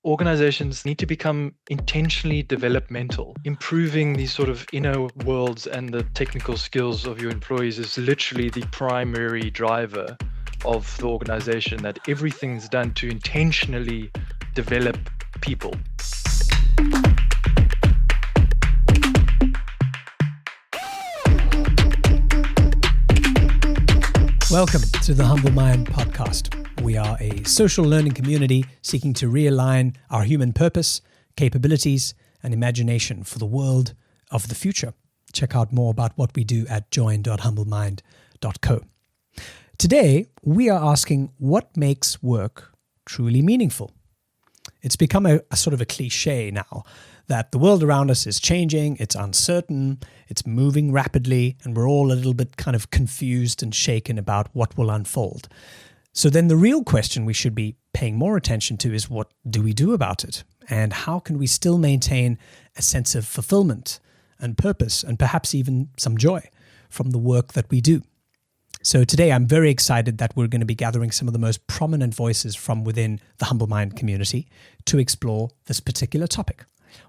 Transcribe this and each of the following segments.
organizations need to become intentionally developmental. Improving these sort of inner worlds and the technical skills of your employees is literally the primary driver of the organization, that everything's done to intentionally develop people. Welcome to the Humble Mind podcast. We are a social learning community seeking to realign our human purpose, capabilities, and imagination for the world of the future. Check out more about what we do at join.humblemind.co. Today, we are asking what makes work truly meaningful. It's become a sort of a cliche now that the world around us is changing, it's uncertain, it's moving rapidly, and we're all a little bit kind of confused and shaken about what will unfold. So then the real question we should be paying more attention to is, what do we do about it? And how can we still maintain a sense of fulfillment and purpose and perhaps even some joy from the work that we do? So today I'm very excited that we're going to be gathering some of the most prominent voices from within the Humble Mind community to explore this particular topic.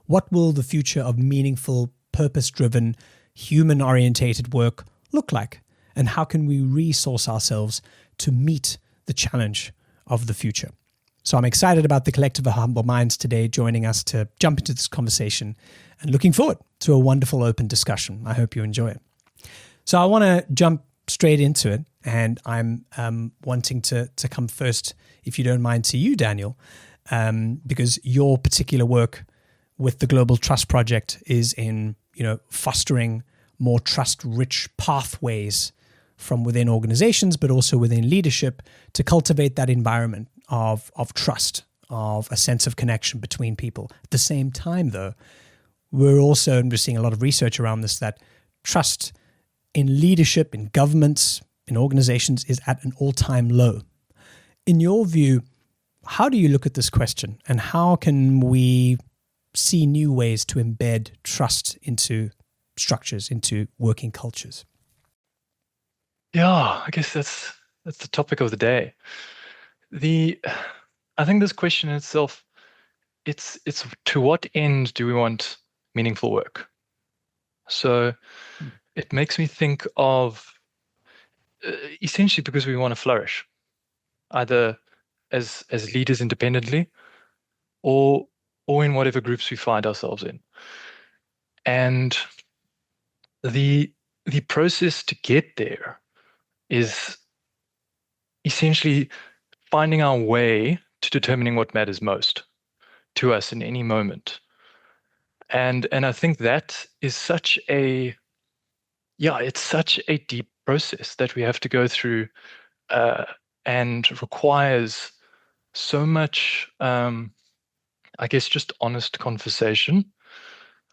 What will the future of meaningful, purpose-driven, human-orientated work look like? And how can we resource ourselves to meet the challenge of the future? So I'm excited about the collective of Humble Minds today joining us to jump into this conversation and looking forward to a wonderful open discussion. I hope you enjoy it. So I want to jump straight into it, and I'm wanting to come first, if you don't mind, to you, Daniel, because your particular work with the Global Trust Project is in, fostering more trust-rich pathways from within organizations, but also within leadership to cultivate that environment of trust, of a sense of connection between people. At the same time, though, we're seeing a lot of research around this, that trust in leadership, in governments, in organizations is at an all-time low. In your view, how do you look at this question, and how can we see new ways to embed trust into structures, into working cultures? Yeah, I guess that's the topic of the day. I think this question in itself, it's to what end do we want meaningful work? So it makes me think of essentially because we want to flourish, either as leaders independently or in whatever groups we find ourselves in. And the process to get there is essentially finding our way to determining what matters most to us in any moment. And I think that is such a deep process that we have to go through, and requires so much, I guess, just honest conversation,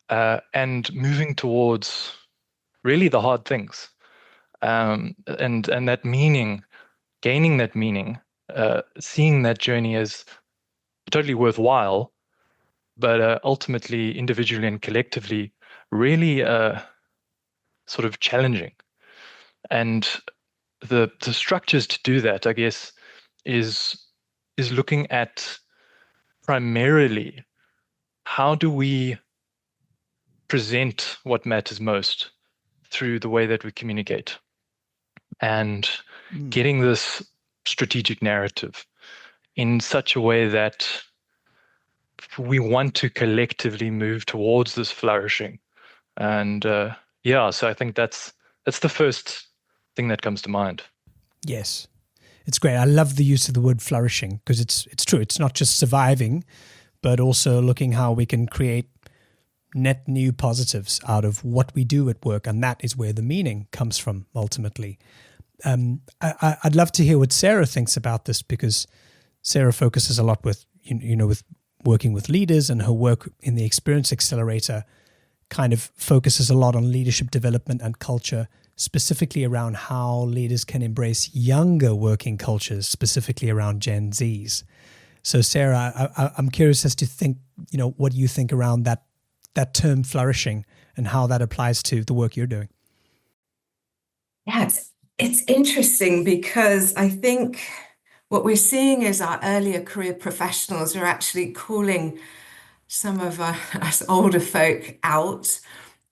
and moving towards really the hard things, and that meaning, gaining that meaning, seeing that journey as totally worthwhile, but ultimately, individually and collectively, really sort of challenging. And the structures to do that, I guess, is looking at primarily how do we present what matters most through the way that we communicate, and getting this strategic narrative in such a way that we want to collectively move towards this flourishing. And so I think that's the first thing that comes to mind. Yes, it's great. I love the use of the word flourishing, because it's true. It's not just surviving, but also looking how we can create net new positives out of what we do at work. And that is where the meaning comes from ultimately. I'd love to hear what Sarah thinks about this, because Sarah focuses a lot with, with working with leaders, and her work in the Experience Accelerator kind of focuses a lot on leadership development and culture, specifically around how leaders can embrace younger working cultures, specifically around Gen Zs. So Sarah, I'm curious as to think, what you think around that term flourishing and how that applies to the work you're doing. Yeah, it's interesting, because I think what we're seeing is our earlier career professionals are actually calling some of us older folk out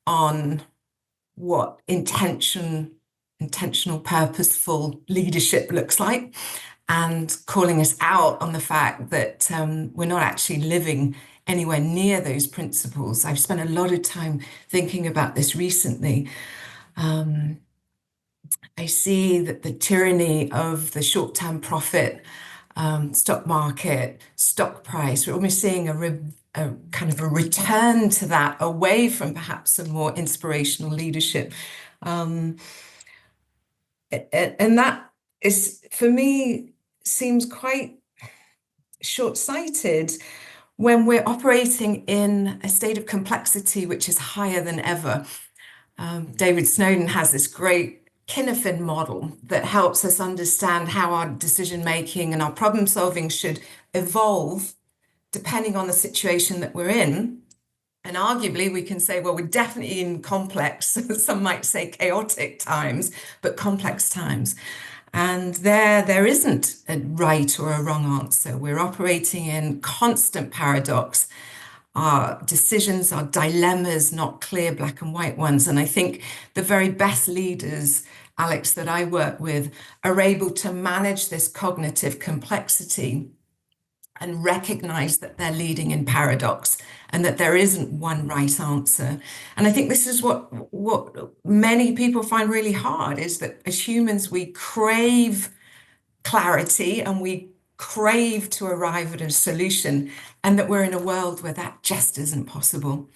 on what intentional, purposeful leadership looks like, and calling us out on the fact that we're not actually living anywhere near those principles. I've spent a lot of time thinking about this recently. I see that the tyranny of the short-term profit, stock market, stock price, we're almost seeing a kind of a return to that, away from perhaps some more inspirational leadership. And that is, for me, seems quite short-sighted when we're operating in a state of complexity which is higher than ever. David Snowden has this great Kinefin model that helps us understand how our decision making and our problem solving should evolve depending on the situation that we're in. And arguably, we can say, well, we're definitely in complex, some might say chaotic times, but complex times. And there isn't a right or a wrong answer. We're operating in constant paradox. Our decisions are dilemmas, not clear black and white ones. And I think the very best leaders, Alex, that I work with are able to manage this cognitive complexity and recognize that they're leading in paradox and that there isn't one right answer. And I think this is what many people find really hard, is that as humans, we crave clarity and we crave to arrive at a solution, and that we're in a world where that just isn't possible.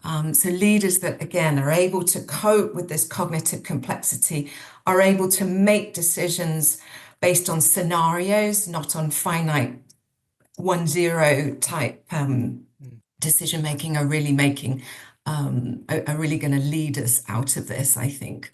So leaders that, again, are able to cope with this cognitive complexity are able to make decisions based on scenarios, not on finite 1-0 type decision making, are really making, are really going to lead us out of this, I think.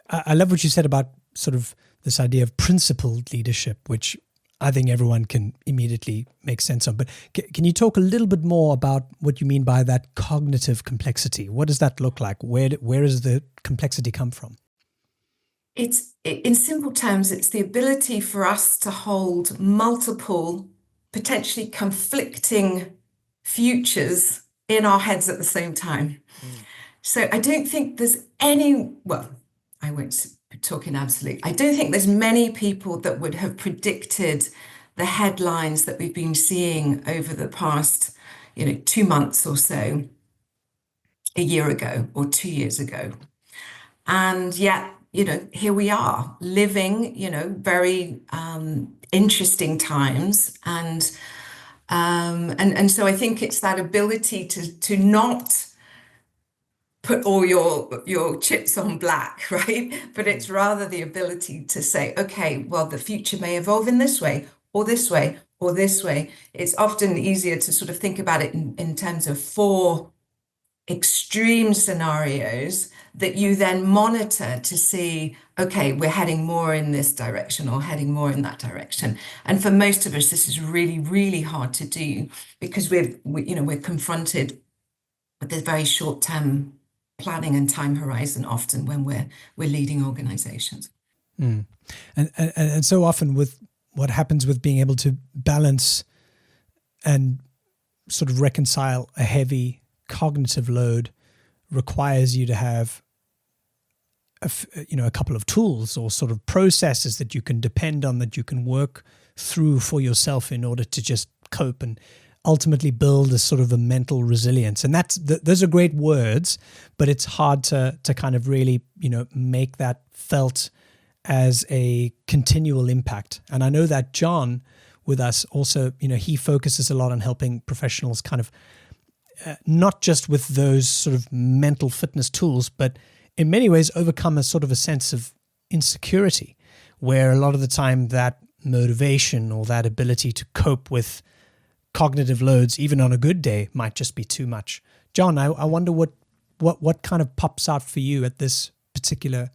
I love what you said about sort of this idea of principled leadership, which I think everyone can immediately make sense of. But can you talk a little bit more about what you mean by that cognitive complexity? What does that look like? Where does the complexity come from? It's, in simple terms, it's the ability for us to hold multiple, potentially conflicting futures in our heads at the same time. So I don't think there's any, well, I won't talk in absolute. I don't think there's many people that would have predicted the headlines that we've been seeing over the past, 2 months or so, a year ago or 2 years ago. And yet, here we are living, very interesting times. And so I think it's that ability to not put all your chips on black, right? But it's rather the ability to say, okay, well, the future may evolve in this way, or this way, or this way. It's often easier to sort of think about it in terms of 4 extreme scenarios that you then monitor to see, okay, we're heading more in this direction or heading more in that direction. And for most of us, this is really, really hard to do, because we're confronted with this very short-term planning and time horizon often when we're leading organizations. And so often with what happens with being able to balance and sort of reconcile a heavy cognitive load requires you to have a couple of tools or sort of processes that you can depend on, that you can work through for yourself in order to just cope and ultimately build a sort of a mental resilience. And those are great words, but it's hard to kind of really, make that felt as a continual impact. And I know that John with us also, he focuses a lot on helping professionals kind of not just with those sort of mental fitness tools, but in many ways overcome a sort of a sense of insecurity, where a lot of the time that motivation or that ability to cope with cognitive loads, even on a good day, might just be too much. John, I wonder what kind of pops out for you at this particular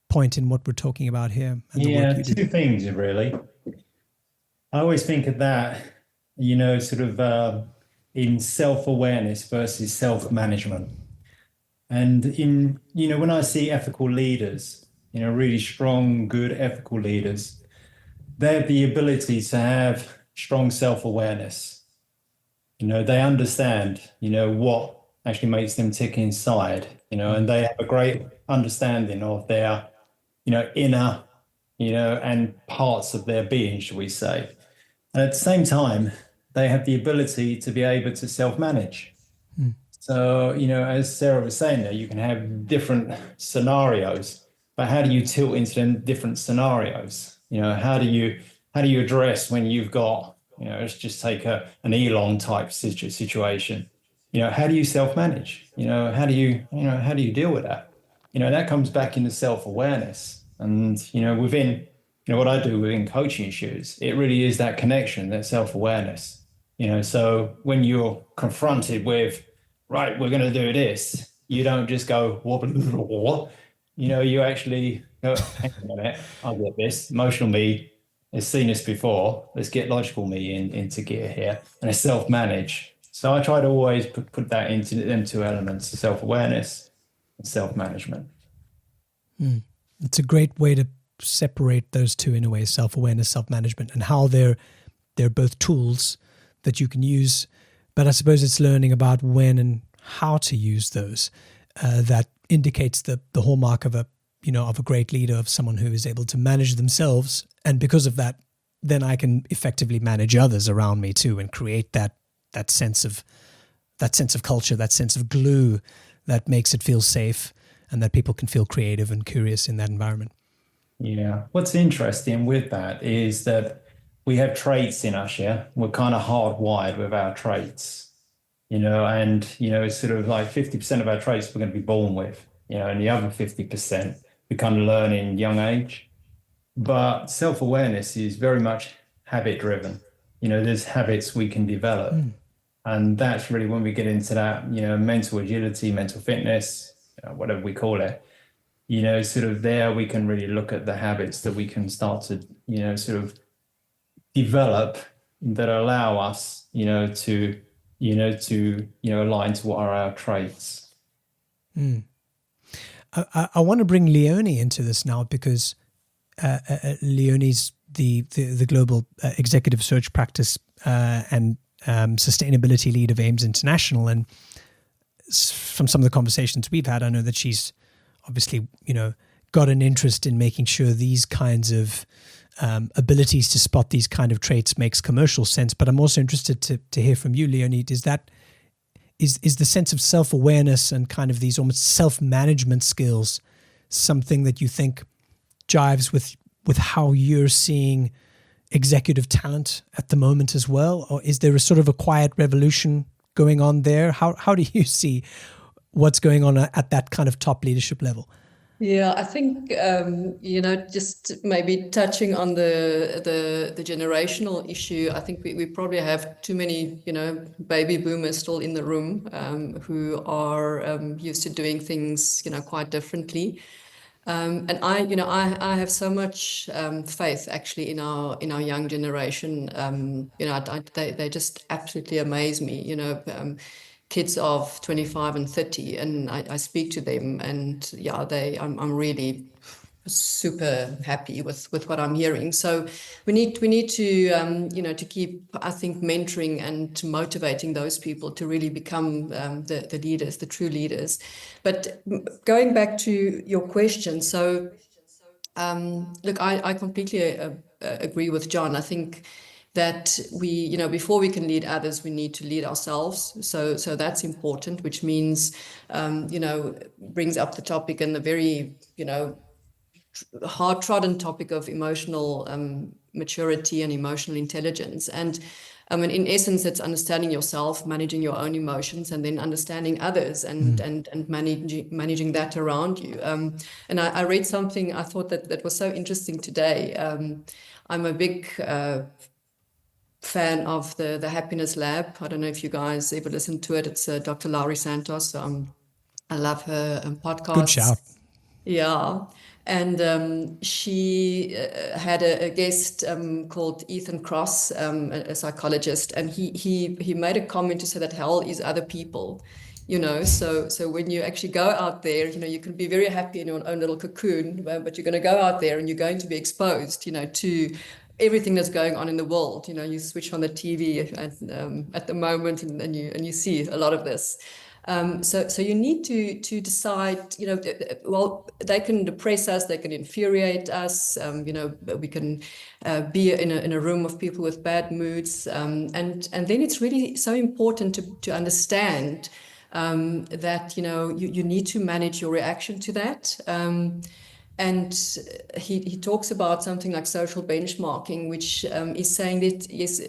point in what we're talking about here. And the work you do. 2 things really. I always think of that, sort of in self-awareness versus self-management. And when I see ethical leaders, really strong, good ethical leaders, they have the ability to have strong self-awareness. They understand, what actually makes them tick inside, and they have a great understanding of their, inner, and parts of their being, shall we say. And at the same time, they have the ability to be able to self-manage. So, as Sarah was saying there, you can have different scenarios, but how do you tilt into them different scenarios? How do you address when you've got, let's just take an Elon type situation. How do you self-manage? How do you deal with that? That comes back into self-awareness. And, within, what I do within coaching issues, it really is that connection, that self-awareness. So when you're confronted with, right, we're going to do this, you don't just go, what? You actually go, hang on a minute, I'll get this. Emotional me has seen this before. Let's get logical me into gear here, and I self-manage. So I try to always put that into them two elements: self-awareness and self-management. It's a great way to separate those two in a way: self-awareness, self-management, and how they're both tools that you can use. But I suppose it's learning about when and how to use those that indicates the hallmark of a great leader, of someone who is able to manage themselves, and because of that, then I can effectively manage others around me too, and create that sense of culture, that sense of glue that makes it feel safe, and that people can feel creative and curious in that environment. Yeah. What's interesting with that is that we have traits in us, yeah? We're kind of hardwired with our traits, and, it's sort of like 50% of our traits we're going to be born with, and the other 50% we kind of learn in young age. But self-awareness is very much habit driven. There's habits we can develop. And that's really when we get into that, mental agility, mental fitness, whatever we call it, sort of there we can really look at the habits that we can start to, sort of develop that allow us, to align to what are our traits. I want to bring Leonie into this now, because Leonie's the global executive search practice and sustainability lead of AIMS International. And from some of the conversations we've had, I know that she's obviously, got an interest in making sure these kinds of abilities to spot these kind of traits makes commercial sense. But I'm also interested to hear from you, Leonie. Is the sense of self-awareness and kind of these almost self-management skills something that you think jives with how you're seeing executive talent at the moment as well? Or is there a sort of a quiet revolution going on there? How do you see what's going on at that kind of top leadership level? Yeah, I think just maybe touching on the generational issue. I think we probably have too many baby boomers still in the room who are used to doing things quite differently. And I have so much faith actually in our young generation. They just absolutely amaze me. Kids of 25 and 30, and I speak to them, and yeah, I'm really super happy with what I'm hearing. So we need to to keep, I think, mentoring and motivating those people to really become the leaders, the true leaders. But going back to your question, so look, I completely agree with John. I think that we, before we can lead others, we need to lead ourselves. So that's important, which means, brings up the topic and the very, hard-trodden topic of emotional maturity and emotional intelligence. And in essence, it's understanding yourself, managing your own emotions, and then understanding others and managing that around you. And I read something I thought that was so interesting today. I'm a big fan of the Happiness Lab. I don't know if you guys ever listened to it. It's Dr. Laurie Santos. I love her podcast. Good shout. Yeah. And she had a guest called Ethan Cross, a psychologist, and he made a comment to say that hell is other people. So when you actually go out there, you can be very happy in your own little cocoon, but you're going to go out there and you're going to be exposed, to everything that's going on in the world. You know, you switch on the TV at the moment, and you see a lot of this. So you need to decide, you know, well, they can depress us, they can infuriate us, you know, we can be in a room of people with bad moods, and then it's really so important to understand that, you know, you need to manage your reaction to that. And he talks about something like social benchmarking, which is saying that, yes,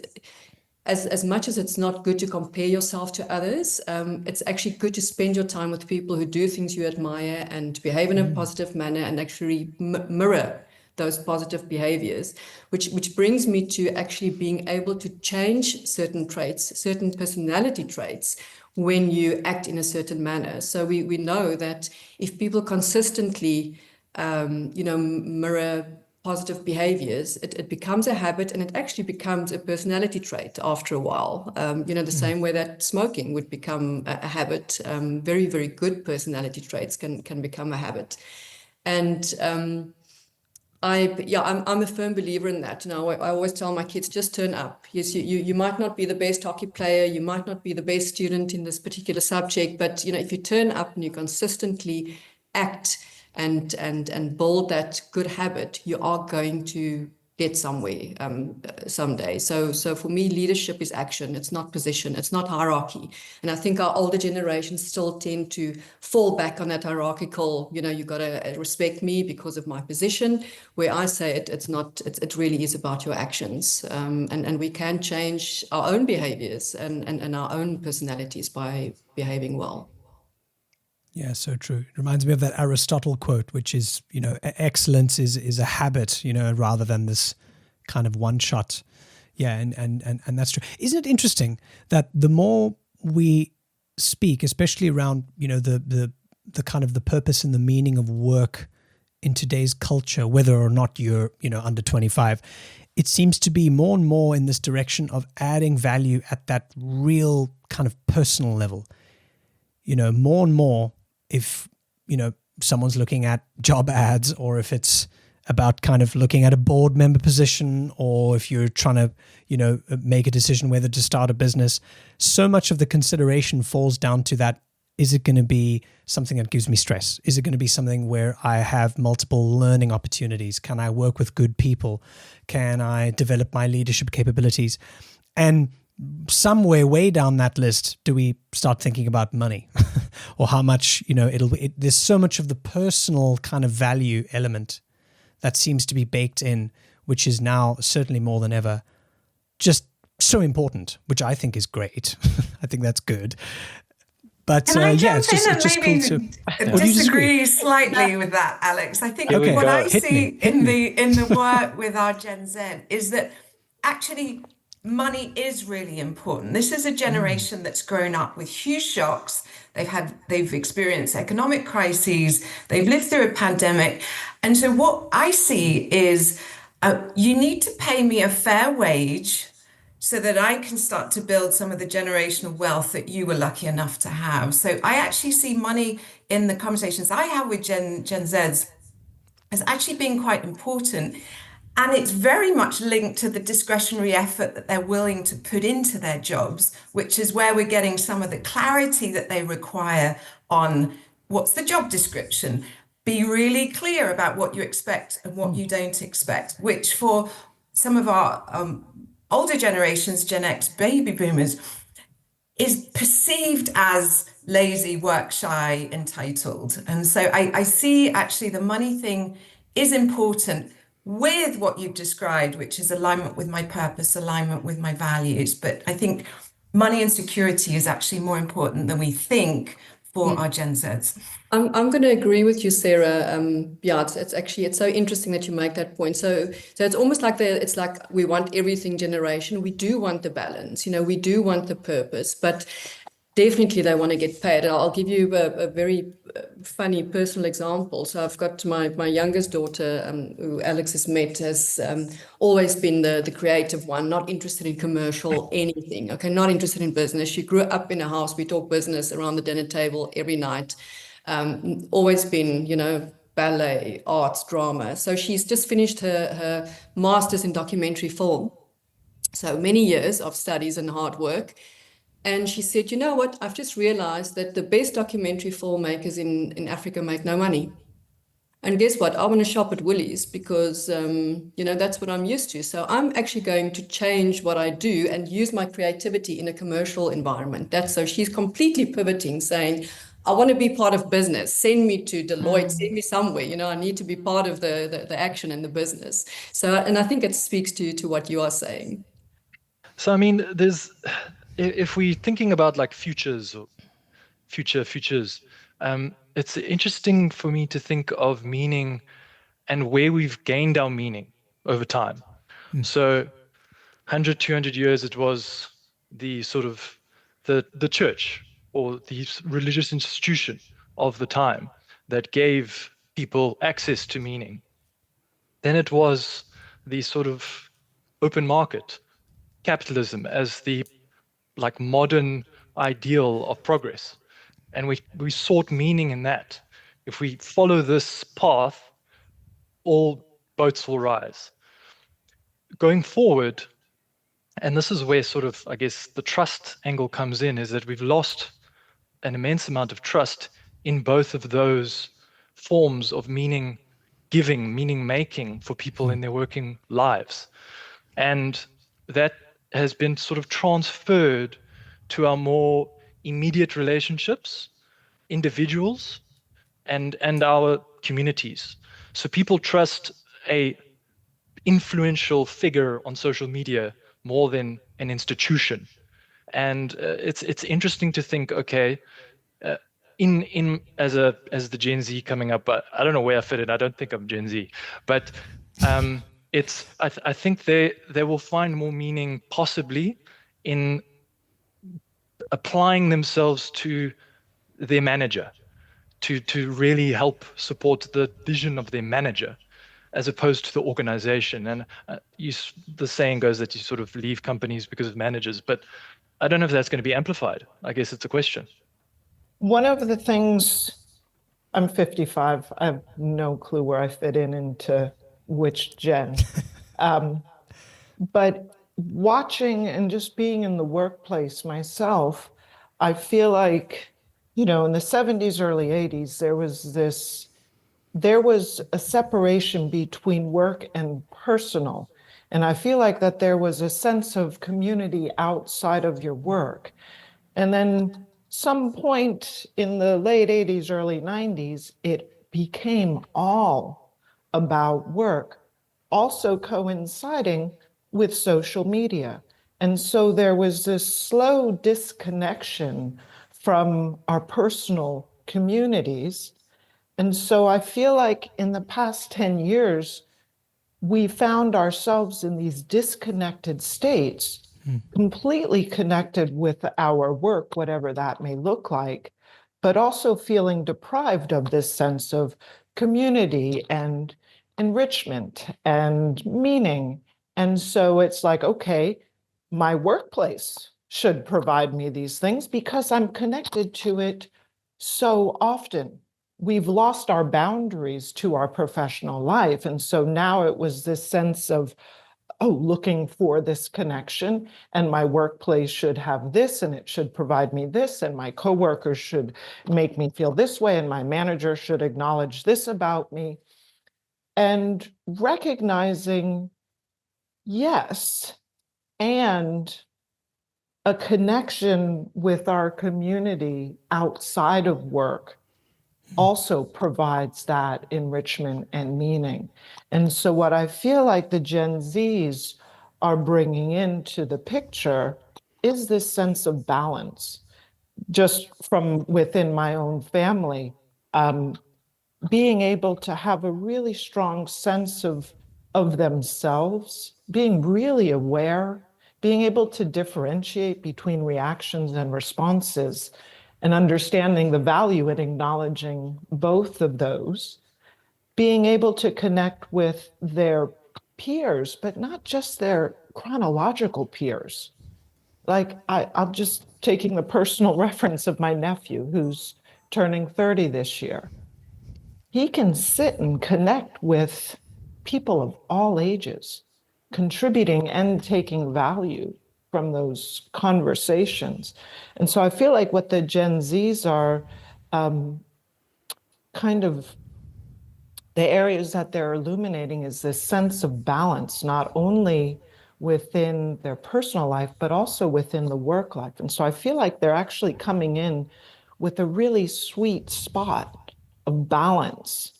as much as it's not good to compare yourself to others, it's actually good to spend your time with people who do things you admire and behave in a positive manner and actually mirror those positive behaviors, which brings me to actually being able to change certain traits, certain personality traits, when you act in a certain manner. So we know that if people consistently, you know, mirror positive behaviors, it becomes a habit, and it actually becomes a personality trait after a while. You know, the same way that smoking would become a habit. Very, very good personality traits can become a habit. And I'm a firm believer in that. You know, I always tell my kids, just turn up. Yes, you might not be the best hockey player, you might not be the best student in this particular subject, but, you know, if you turn up and you consistently act and build that good habit, you are going to get somewhere someday. So for me, leadership is action. It's not position. It's not hierarchy. And I think our older generations still tend to fall back on that hierarchical, you know, you got to respect me because of my position, where I say it's not, it really is about your actions. And we can change our own behaviors and our own personalities by behaving well. Yeah, so true. It reminds me of that Aristotle quote, which is, you know, excellence is a habit, you know, rather than this kind of one shot. Yeah, and that's true. Isn't it interesting that the more we speak, especially around, you know, the kind of the purpose and the meaning of work in today's culture, whether or not you're, you know, under 25, it seems to be more and more in this direction of adding value at that real kind of personal level. You know, more and more, if, you know, someone's looking at job ads, or if it's about kind of looking at a board member position, or if you're trying to, you know, make a decision whether to start a business, so much of the consideration falls down to that. Is it going to be something that gives me stress? Is it going to be something where I have multiple learning opportunities? Can I work with good people? Can I develop my leadership capabilities? And somewhere way down that list, do we start thinking about money or how much, you know, there's so much of the personal kind of value element that seems to be baked in, which is now certainly more than ever just so important, which I think is great. I think that's good. But it's just cool to disagree slightly with that, Alex. I think what I see in the work with our Gen Z is that actually money is really important. This is a generation that's grown up with huge shocks. They've experienced economic crises. They've lived through a pandemic. And so what I see is you need to pay me a fair wage so that I can start to build some of the generational wealth that you were lucky enough to have. So I actually see money in the conversations I have with Gen Zs as actually being quite important. And it's very much linked to the discretionary effort that they're willing to put into their jobs, which is where we're getting some of the clarity that they require on what's the job description. Be really clear about what you expect and what you don't expect, which for some of our older generations, Gen X baby boomers, is perceived as lazy, work shy, entitled. And so I see actually the money thing is important with what you've described, which is alignment with my purpose, alignment with my values. But I think money and security is actually more important than we think for our Gen Zs. I'm going to agree with you, Sarah. It's so interesting that you make that point. So it's almost like it's like we want everything generation. We do want the balance, you know, we do want the purpose, but definitely they want to get paid. I'll give you a very funny personal example. So I've got my youngest daughter, who Alex has met, has always been the creative one, not interested in commercial anything. Okay, not interested in business. She grew up in a house. We talk business around the dinner table every night. Always been, you know, ballet, arts, drama. So she's just finished her master's in documentary film. So many years of studies and hard work. And she said, you know what, I've just realized that the best documentary filmmakers in Africa make no money. And guess what? I want to shop at Woolies because, that's what I'm used to. So I'm actually going to change what I do and use my creativity in a commercial environment. So she's completely pivoting, saying, I want to be part of business. Send me to Deloitte, send me somewhere. I need to be part of the action and the business. So, and I think it speaks to what you are saying. So, I mean, if we're thinking about like futures or futures, it's interesting for me to think of meaning and where we've gained our meaning over time. So 100, 200 years, it was the sort of the church or the religious institution of the time that gave people access to meaning. Then it was the sort of open market, capitalism as the like modern ideal of progress. And we sought meaning in that. If we follow this path, all boats will rise. Going forward, and this is where sort of, I guess, the trust angle comes in, is that we've lost an immense amount of trust in both of those forms of meaning giving, meaning making for people in their working lives. And that has been sort of transferred to our more immediate relationships, individuals, and our communities. So people trust a influential figure on social media more than an institution. And it's interesting to think, okay, in as the Gen Z coming up, but I don't know where I fit in. I don't think I'm Gen Z, but I think they will find more meaning possibly in applying themselves to their manager, to really help support the vision of their manager, as opposed to the organization. And the saying goes that you sort of leave companies because of managers, but I don't know if that's going to be amplified. I guess it's a question. One of the things, I'm 55, I have no clue where I fit into which gen. But watching and just being in the workplace myself, I feel like, in the 70s, early 80s, there was a separation between work and personal. And I feel like that there was a sense of community outside of your work. And then some point in the late 80s, early 90s, it became all about work, also coinciding with social media. And so there was this slow disconnection from our personal communities. And so I feel like in the past 10 years, we found ourselves in these disconnected states, completely connected with our work, whatever that may look like, but also feeling deprived of this sense of community and enrichment and meaning. And so it's like, okay, my workplace should provide me these things because I'm connected to it so often. We've lost our boundaries to our professional life. And so now it was this sense of, looking for this connection, and my workplace should have this, and it should provide me this, and my coworkers should make me feel this way, and my manager should acknowledge this about me. And recognizing, yes, and a connection with our community outside of work also provides that enrichment and meaning. And so what I feel like the Gen Zs are bringing into the picture is this sense of balance. Just from within my own family, being able to have a really strong sense of themselves, being really aware, being able to differentiate between reactions and responses, and understanding the value in acknowledging both of those, being able to connect with their peers, but not just their chronological peers. Like I'm just taking the personal reference of my nephew who's turning 30 this year. he can sit and connect with people of all ages, contributing and taking value from those conversations. And so I feel like what the Gen Zs are kind of the areas that they're illuminating is this sense of balance, not only within their personal life, but also within the work life. And so I feel like they're actually coming in with a really sweet spot of balance,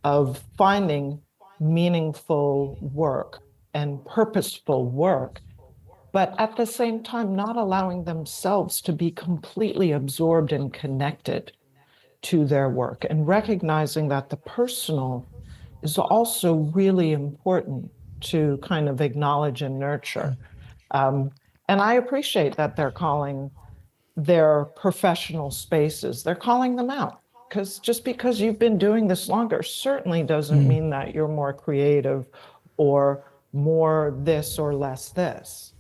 of finding meaningful work and purposeful work, but at the same time, not allowing themselves to be completely absorbed and connected to their work, and recognizing that the personal is also really important to kind of acknowledge and nurture. And I appreciate that they're calling their professional spaces, they're calling them out. Because just because you've been doing this longer certainly doesn't mean that you're more creative or more this or less this.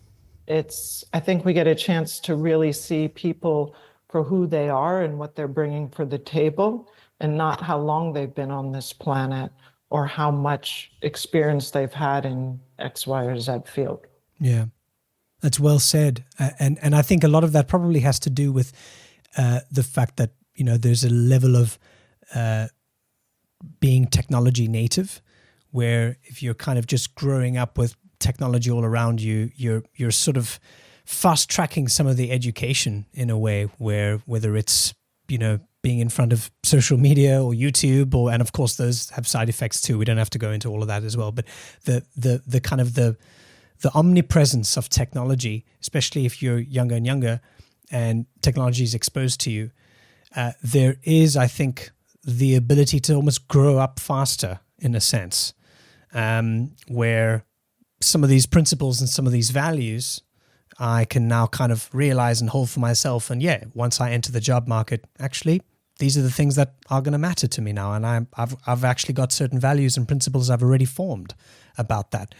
I think we get a chance to really see people for who they are and what they're bringing for the table, and not how long they've been on this planet or how much experience they've had in X, Y, or Z field. Yeah, that's well said. And I think a lot of that probably has to do with the fact that, there's a level of being technology native, where if you're kind of just growing up with technology all around you, you're sort of fast tracking some of the education in a way, where whether it's being in front of social media or YouTube, and of course those have side effects too. We don't have to go into all of that as well, but the kind of the omnipresence of technology, especially if you're younger and younger and technology is exposed to you, there is, I think, the ability to almost grow up faster in a sense, where some of these principles and some of these values I can now kind of realize and hold for myself. And once I enter the job market, actually, these are the things that are going to matter to me now. And I've actually got certain values and principles I've already formed about that.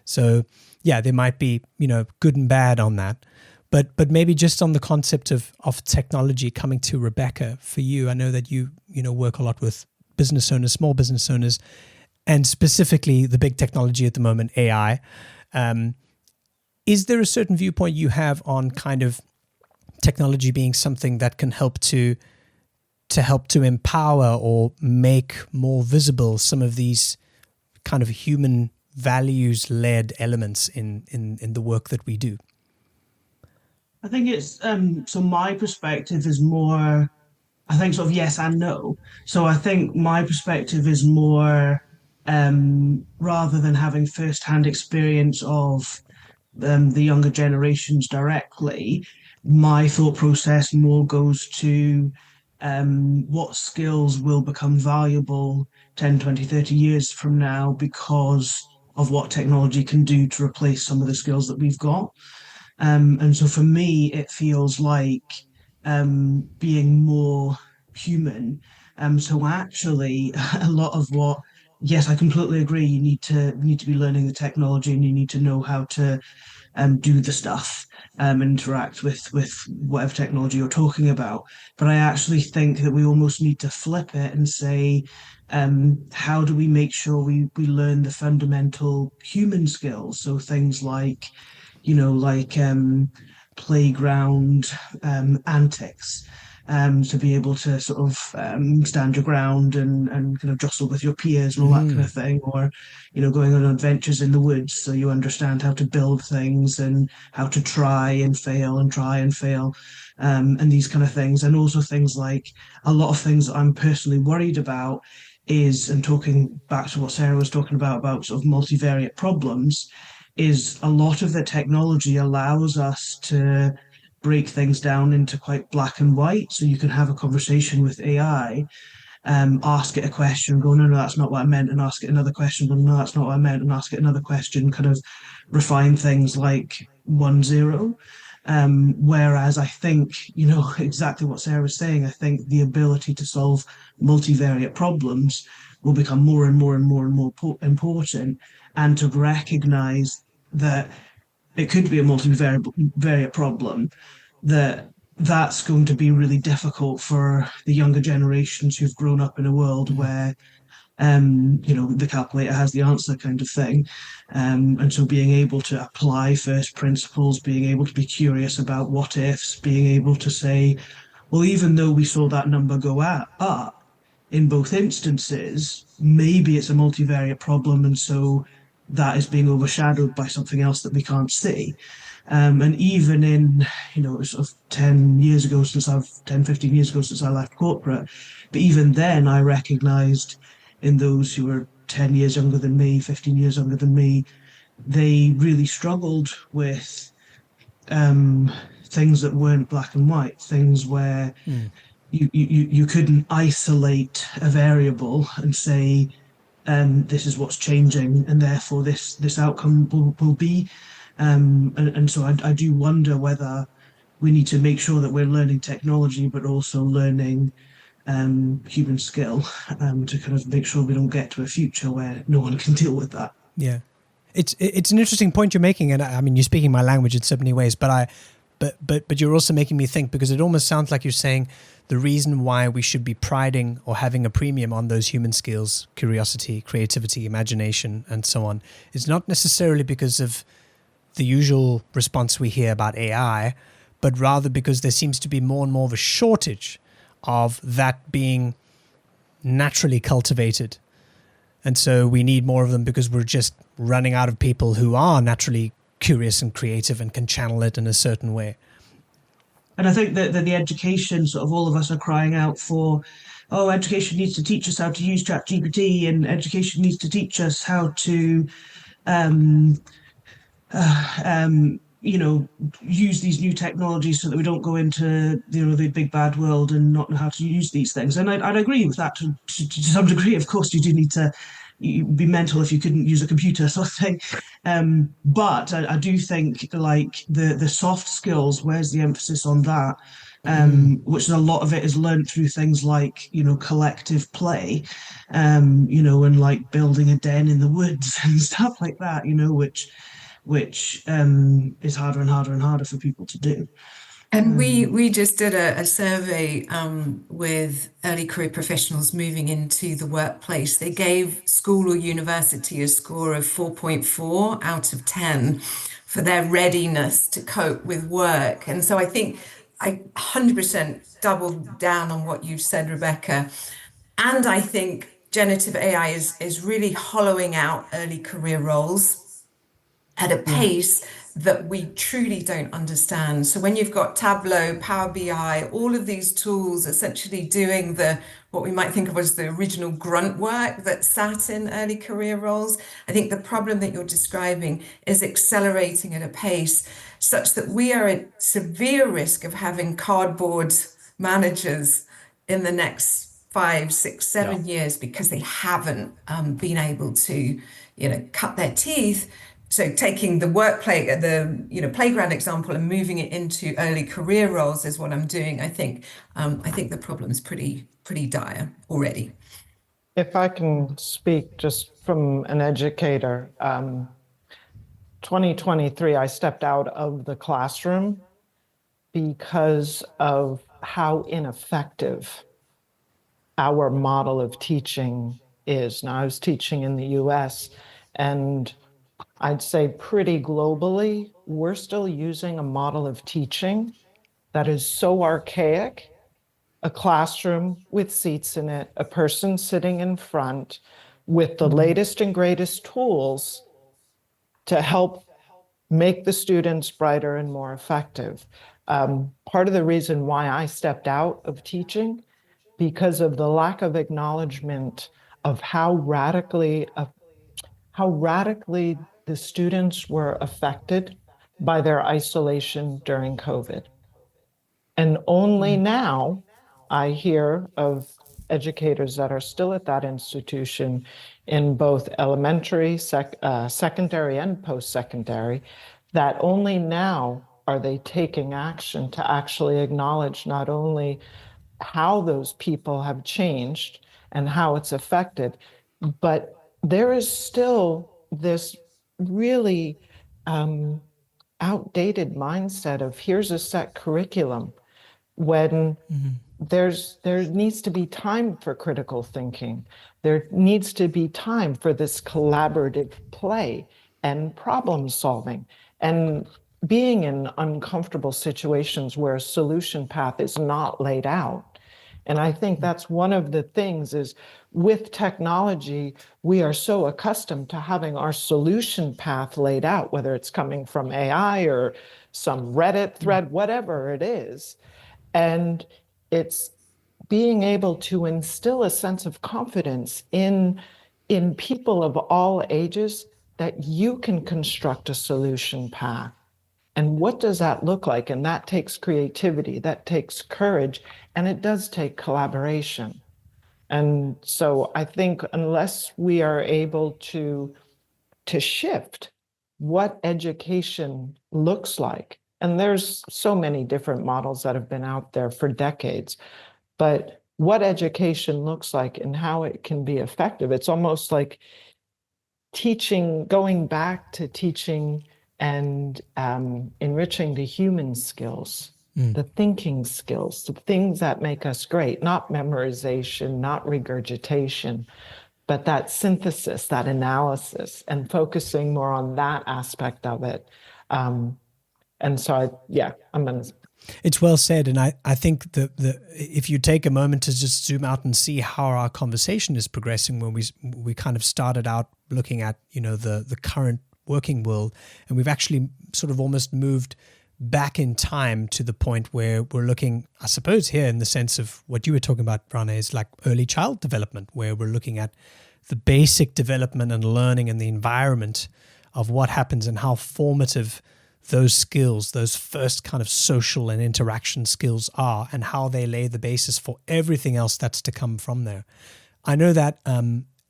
So there might be, good and bad on that. But maybe just on the concept of technology, coming to Rebecca, for you, I know that you work a lot with business owners, small business owners, and specifically the big technology at the moment, AI. Is there a certain viewpoint you have on kind of technology being something that can help to empower or make more visible some of these kind of human values-led elements in the work that we do? I think it's so my perspective is more, I think, sort of yes and no. So I think my perspective is more rather than having first-hand experience of the younger generations directly, my thought process more goes to what skills will become valuable 10, 20, 30 years from now because of what technology can do to replace some of the skills that we've got. And so for me, it feels like being more human. So actually, a lot of what, yes, I completely agree. You need to be learning the technology, and you need to know how to do the stuff, interact with whatever technology you're talking about. But I actually think that we almost need to flip it and say, how do we make sure we learn the fundamental human skills? So things like, playground antics, to be able to sort of stand your ground and kind of jostle with your peers and all that kind of thing, or going on adventures in the woods so you understand how to build things and how to try and fail and these kind of things. And also things like a lot of things that I'm personally worried about is, and talking back to what Sarah was talking about sort of multivariate problems, is a lot of the technology allows us to break things down into quite black and white. So you can have a conversation with AI, ask it a question, go, no, that's not what I meant, and ask it another question, go, no, that's not what I meant, and ask it another question, kind of refine things like 1-0. Whereas I think, exactly what Sarah was saying, I think the ability to solve multivariate problems will become more and more and more and more important, and to recognize that it could be a multivariate problem, that's going to be really difficult for the younger generations who've grown up in a world where the calculator has the answer kind of thing. And so being able to apply first principles, being able to be curious about what ifs, being able to say, well, even though we saw that number go up in both instances, maybe it's a multivariate problem. And so that is being overshadowed by something else that we can't see. And even in, sort of 10 years ago, 15 years ago since I left corporate, but even then I recognized in those who were 10 years younger than me, 15 years younger than me, they really struggled with things that weren't black and white, things where you couldn't isolate a variable and say, this is what's changing, and therefore this outcome will be. And so I do wonder whether we need to make sure that we're learning technology, but also learning human skill to kind of make sure we don't get to a future where no one can deal with that. Yeah, it's an interesting point you're making, and I mean, you're speaking my language in so many ways, but you're also making me think, because it almost sounds like you're saying the reason why we should be priding or having a premium on those human skills, curiosity, creativity, imagination, and so on, is not necessarily because of the usual response we hear about AI, but rather because there seems to be more and more of a shortage of that being naturally cultivated. And so we need more of them because we're just running out of people who are naturally curious and creative and can channel it in a certain way. And I think that the education, sort of all of us are crying out for, oh, education needs to teach us how to use ChatGPT, and education needs to teach us how to use these new technologies so that we don't go into, the big bad world and not know how to use these things. And I'd agree with that to some degree. Of course, you do need to be mental if you couldn't use a computer, sort of thing. But I do think, like, the soft skills, where's the emphasis on that? Which a lot of it is learned through things like, collective play, and like building a den in the woods and stuff like that, which is harder and harder and harder for people to do. And we just did a survey with early career professionals moving into the workplace. They gave school or university a score of 4.4 out of 10 for their readiness to cope with work. And so I think I 100% doubled down on what you said, Rebecca. And I think generative AI is really hollowing out early career roles at a pace that we truly don't understand. So when you've got Tableau, Power BI, all of these tools essentially doing what we might think of as the original grunt work that sat in early career roles, I think the problem that you're describing is accelerating at a pace such that we are at severe risk of having cardboard managers in the next 5, 6, 7 years because they haven't been able to, cut their teeth. So taking the playground example and moving it into early career roles is what I'm doing. I think the problem is pretty dire already. If I can speak just from an educator, 2023, I stepped out of the classroom because of how ineffective our model of teaching is. Now, I was teaching in the US, and I'd say pretty globally, we're still using a model of teaching that is so archaic. A classroom with seats in it, a person sitting in front with the latest and greatest tools to help make the students brighter and more effective. Part of the reason why I stepped out of teaching, because of the lack of acknowledgement of how radically the students were affected by their isolation during COVID. And only now I hear of educators that are still at that institution in both elementary, secondary, and post-secondary, that only now are they taking action to actually acknowledge not only how those people have changed and how it's affected, but there is still this really outdated mindset of here's a set curriculum. when there needs to be time for critical thinking. There needs to be time for this collaborative play and problem solving, and being in uncomfortable situations where a solution path is not laid out. And I think that's one of the things is with technology, we are so accustomed to having our solution path laid out, whether it's coming from AI or some Reddit thread, whatever it is. And it's being able to instill a sense of confidence in people of all ages that you can construct a solution path. And what does that look like? And that takes creativity, that takes courage, and it does take collaboration. And so I think unless we are able to shift what education looks like, and there's so many different models that have been out there for decades, but what education looks like and how it can be effective, it's almost like teaching, going back to teaching and enriching the human skills, the thinking skills, the things that make us great, not memorization, not regurgitation, but that synthesis, that analysis, and focusing more on that aspect of it. And so, I'm going to. It's well said, and I think if you take a moment to just zoom out and see how our conversation is progressing, when we kind of started out looking at the current working world, and we've actually sort of almost moved back in time to the point where we're looking, I suppose, here in the sense of what you were talking about, Rana, is like early child development, where we're looking at the basic development and learning and the environment of what happens and how formative those skills, those first kind of social and interaction skills are, and how they lay the basis for everything else that's to come from there. I know that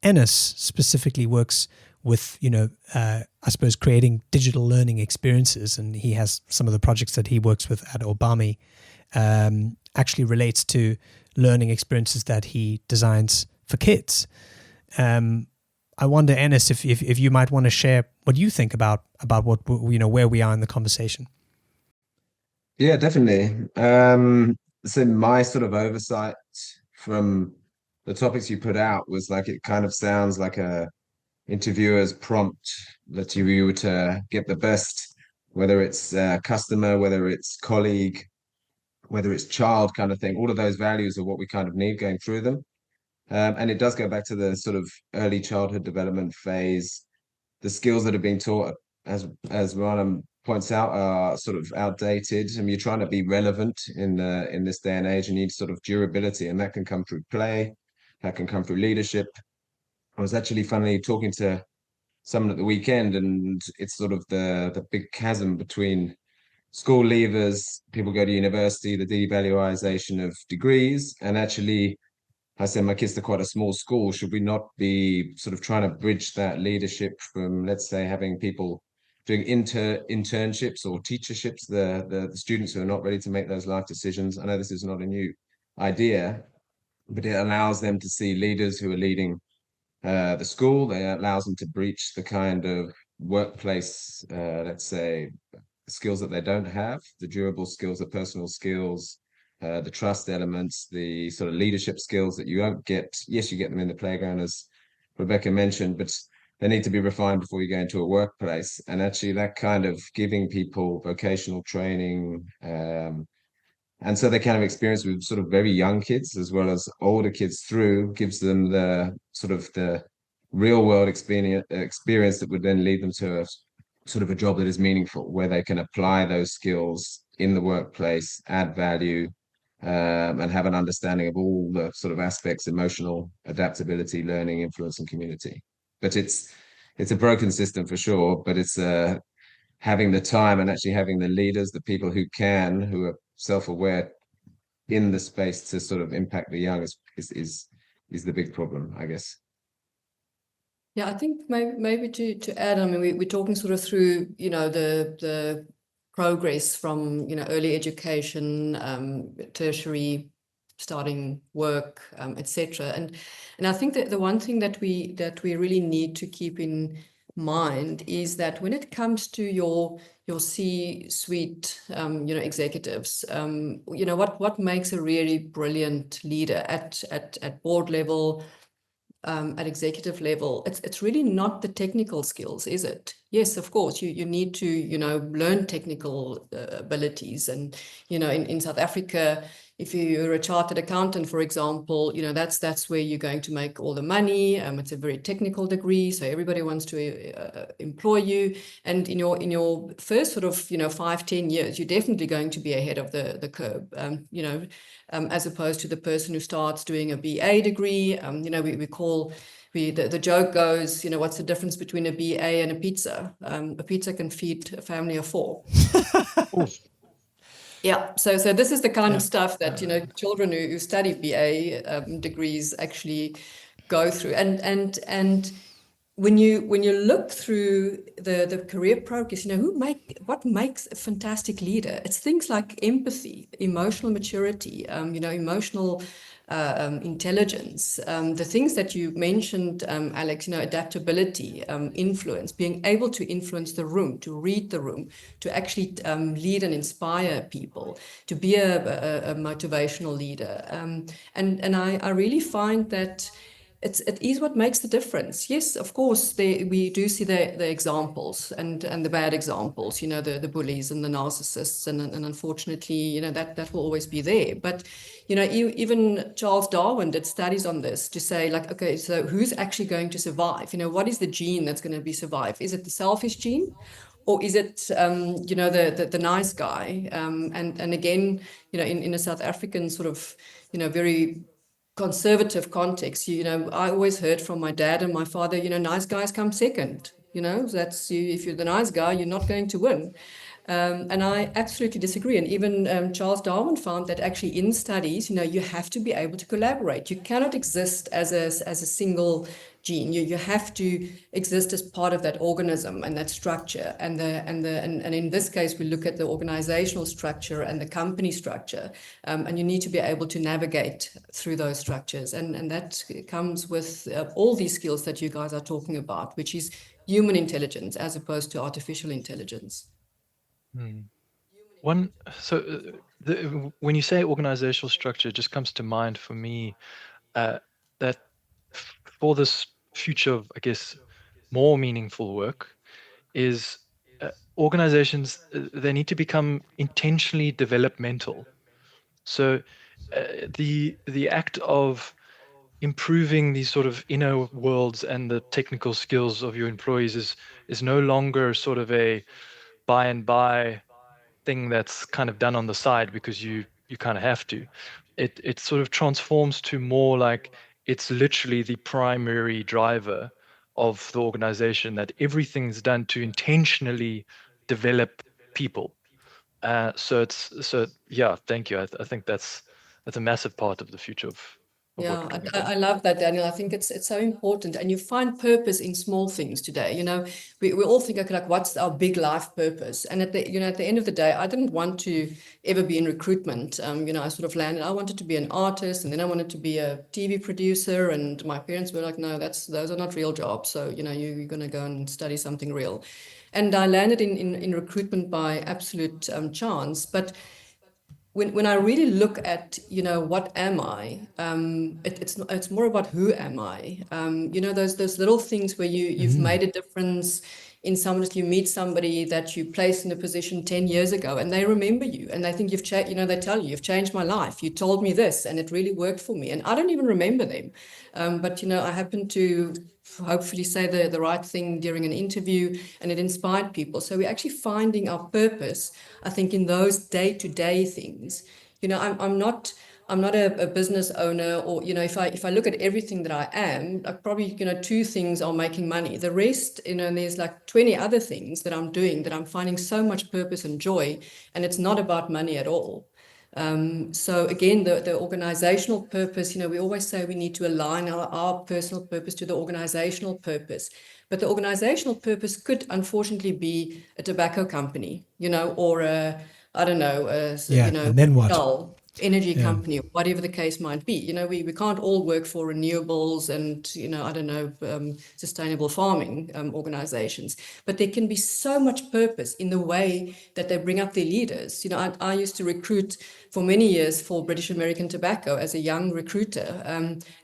Ennis specifically works with, I suppose, creating digital learning experiences, and he has some of the projects that he works with at Obami actually relates to learning experiences that he designs for kids. I wonder, Ennis, if you might want to share what you think about what where we are in the conversation. Yeah, definitely. So my sort of oversight from the topics you put out was like, it kind of sounds like a interviewer's prompt that you were to get the best, whether it's customer, whether it's colleague, whether it's child kind of thing. All of those values are what we kind of need going through them. And it does go back to the sort of early childhood development phase. The skills that are being taught, as Rana points out, are sort of outdated. I mean, you're trying to be relevant in this day and age. You need sort of durability, and that can come through play, that can come through leadership. I was actually funnily talking to someone at the weekend, and it's sort of the big chasm between school leavers, people go to university, the devaluation of degrees, and actually I said my kids are quite a small school. Should we not be sort of trying to bridge that leadership from, let's say, having people doing internships or teacherships, the students who are not ready to make those life decisions? I know this is not a new idea, but it allows them to see leaders who are leading the school. It allows them to breach the kind of workplace, let's say, skills that they don't have, the durable skills, the personal skills, the trust elements, the sort of leadership skills that you don't get. Yes, you get them in the playground, as Rebecca mentioned, but they need to be refined before you go into a workplace. And actually that kind of giving people vocational training, and so they kind of experience with sort of very young kids as well as older kids through, gives them the sort of the real world experience that would then lead them to a sort of a job that is meaningful, where they can apply those skills in the workplace, add value, and have an understanding of all the sort of aspects: emotional adaptability, learning, influence, and community. But it's a broken system for sure, but it's having the time and actually having the leaders, the people who are self-aware in the space to sort of impact the young is the big problem, I guess. Yeah, I think maybe to add, I mean, we're talking sort of through, the progress from, early education, tertiary, starting work, etc. And I think that the one thing that we really need to keep in mind is that when it comes to your C-suite, executives, what makes a really brilliant leader at board level, at executive level, it's really not the technical skills, is it? Yes, of course, you need to, learn technical abilities. And, in South Africa, if you're a chartered accountant, for example, that's where you're going to make all the money. It's a very technical degree, so everybody wants to employ you. And in your first sort of, 5-10 years, you're definitely going to be ahead of the curve. As opposed to the person who starts doing a BA degree. We call, the joke goes, what's the difference between a BA and a pizza? A pizza can feed a family of 4. Yeah, so this is the kind of stuff that, children who study BA degrees actually go through. And when you look through the career progress, what makes a fantastic leader? It's things like empathy, emotional maturity, emotional intelligence, the things that you mentioned, Alex, adaptability, influence, being able to influence the room, to read the room, to actually lead and inspire people, to be a motivational leader. And I really find that it is what makes the difference. Yes, of course, we do see the examples and the bad examples, the bullies and the narcissists, and unfortunately, that will always be there. But, even Charles Darwin did studies on this to say, like, okay, so who's actually going to survive? What is the gene that's going to be survive? Is it the selfish gene? Or is it, the nice guy? And again, in a South African sort of, very conservative context, I always heard from my dad and my father, nice guys come second. That's you. If you're the nice guy, you're not going to win. And I absolutely disagree. And even Charles Darwin found that actually in studies, you have to be able to collaborate. You cannot exist as a single gene. You have to exist as part of that organism and that structure. And in this case, we look at the organizational structure and the company structure. And you need to be able to navigate through those structures. And that comes with all these skills that you guys are talking about, which is human intelligence as opposed to artificial intelligence. When you say organizational structure, it just comes to mind for me that for this future of, I guess, more meaningful work is organizations, they need to become intentionally developmental. So the act of improving these sort of inner worlds and the technical skills of your employees is no longer sort of a by and by thing that's kind of done on the side because you kind of have to. It sort of transforms to more like it's literally the primary driver of the organization, that everything's done to intentionally develop people. So yeah, thank you. I think that's a massive part of the future of Yeah, what can be done. I love that, Daniel. I think it's so important, and you find purpose in small things today. We all think, okay, like, what's our big life purpose? And at the end of the day, I didn't want to ever be in recruitment. I sort of landed. I wanted to be an artist, and then I wanted to be a TV producer. And my parents were like, no, those are not real jobs. So you're going to go and study something real. And I landed in recruitment by absolute chance, but when I really look at, what am I, it's more about who am I. Those little things where you've made a difference in someone. You meet somebody that you placed in a position 10 years ago, and they remember you, and they think you've changed. They tell you, you've changed my life. You told me this, and it really worked for me. And I don't even remember them, but I happen to hopefully say the right thing during an interview, and it inspired people. So we're actually finding our purpose, I think, in those day-to-day things. I'm not a business owner, or if I look at everything that I am, like probably 2 things are making money. The rest, and there's like 20 other things that I'm doing that I'm finding so much purpose and joy, and it's not about money at all. So again, the organizational purpose, we always say we need to align our personal purpose to the organizational purpose. But the organizational purpose could unfortunately be a tobacco company, or I don't know, and then what? energy company, or whatever the case might be. We can't all work for renewables and, I don't know, sustainable farming organizations, but there can be so much purpose in the way that they bring up their leaders. I used to recruit for many years for British American Tobacco as a young recruiter,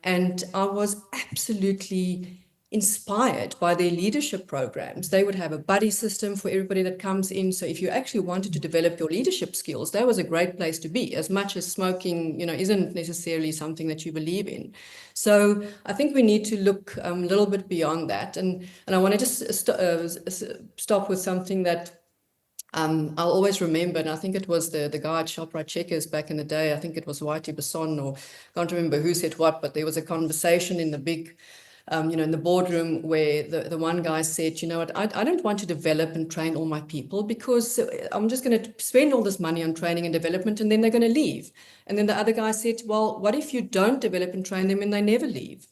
and I was absolutely inspired by their leadership programs. They would have a buddy system for everybody that comes in. So if you actually wanted to develop your leadership skills, that was a great place to be, as much as smoking, isn't necessarily something that you believe in. So I think we need to look a little bit beyond that. And I want to just stop with something that I'll always remember, and I think it was the guy at ShopRite Checkers back in the day. I think it was Whitey Basson, or can't remember who said what, but there was a conversation in the big in the boardroom where the one guy said, what, I don't want to develop and train all my people, because I'm just going to spend all this money on training and development and then they're going to leave. And then the other guy said, well, what if you don't develop and train them and they never leave?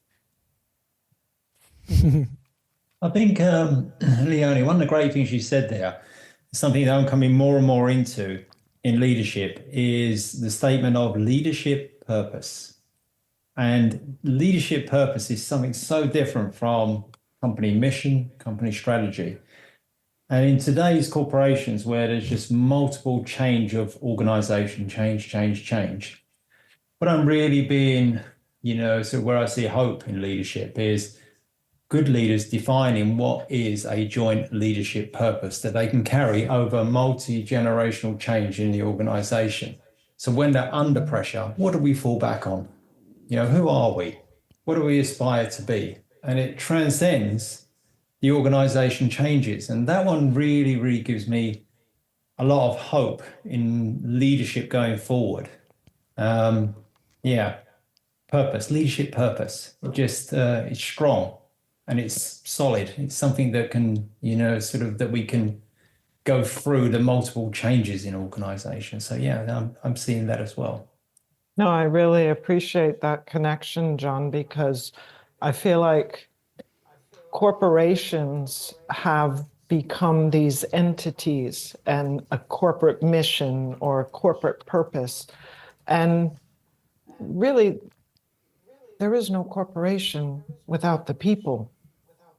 I think, Leonie, one of the great things you said there, something that I'm coming more and more into in leadership, is the statement of leadership purpose. And leadership purpose is something so different from company mission, company strategy. And in today's corporations, where there's just multiple change of organization, change, what I'm really being, so where I see hope in leadership is good leaders defining what is a joint leadership purpose that they can carry over multi-generational change in the organization. So when they're under pressure, what do we fall back on? Who are we? What do we aspire to be? And it transcends the organization changes. And that one really, really gives me a lot of hope in leadership going forward. Purpose, leadership purpose. It's strong and it's solid. It's something that can, that we can go through the multiple changes in organizations. So I'm seeing that as well. No, I really appreciate that connection, John, because I feel like corporations have become these entities and a corporate mission or a corporate purpose. And really, there is no corporation without the people.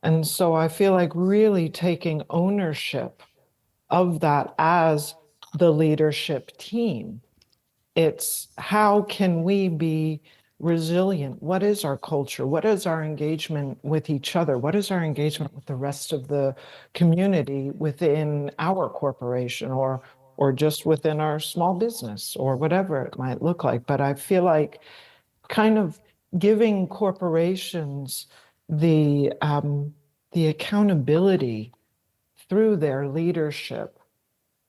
And so I feel like really taking ownership of that as the leadership team. It's how can we be resilient? What is our culture? What is our engagement with each other? What is our engagement with the rest of the community within our corporation or just within our small business or whatever it might look like? But I feel like kind of giving corporations the accountability through their leadership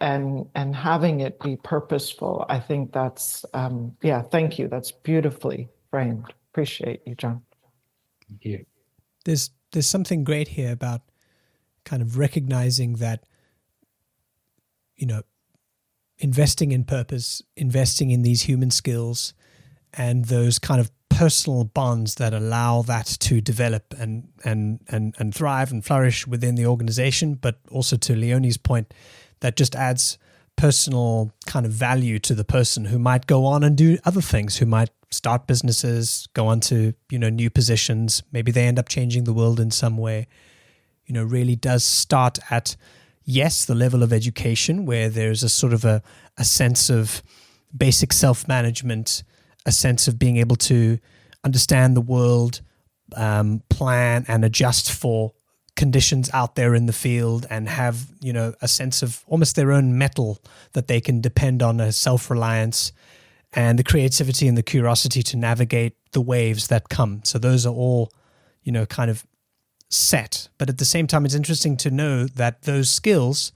and having it be purposeful. I think that's, thank you. That's beautifully framed. Appreciate you, John. Thank you. There's something great here about kind of recognizing that, investing in purpose, investing in these human skills and those kind of personal bonds that allow that to develop and thrive and flourish within the organization, but also to Leonie's point, that just adds personal kind of value to the person who might go on and do other things, who might start businesses, go on to, new positions. Maybe they end up changing the world in some way. Really does start at, yes, the level of education where there's a sort of a sense of basic self-management, a sense of being able to understand the world, plan and adjust for conditions out there in the field, and have, a sense of almost their own mettle that they can depend on, a self-reliance and the creativity and the curiosity to navigate the waves that come. So those are all, kind of set. But at the same time, it's interesting to know that those skills,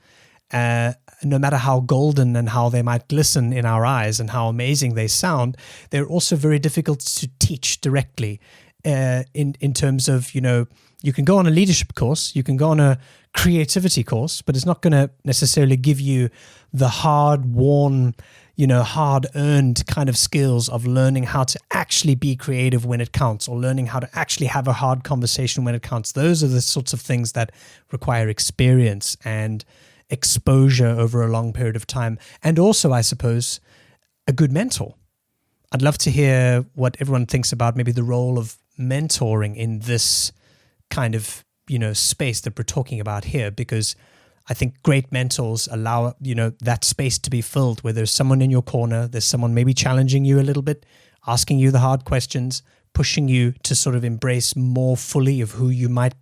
no matter how golden and how they might glisten in our eyes and how amazing they sound, they're also very difficult to teach directly in terms of, you can go on a leadership course, you can go on a creativity course, but it's not going to necessarily give you the hard-won, hard-earned kind of skills of learning how to actually be creative when it counts, or learning how to actually have a hard conversation when it counts. Those are the sorts of things that require experience and exposure over a long period of time. And also, I suppose, a good mentor. I'd love to hear what everyone thinks about maybe the role of mentoring in this kind of, space that we're talking about here, because I think great mentors allow, that space to be filled where there's someone in your corner, there's someone maybe challenging you a little bit, asking you the hard questions, pushing you to sort of embrace more fully of who you might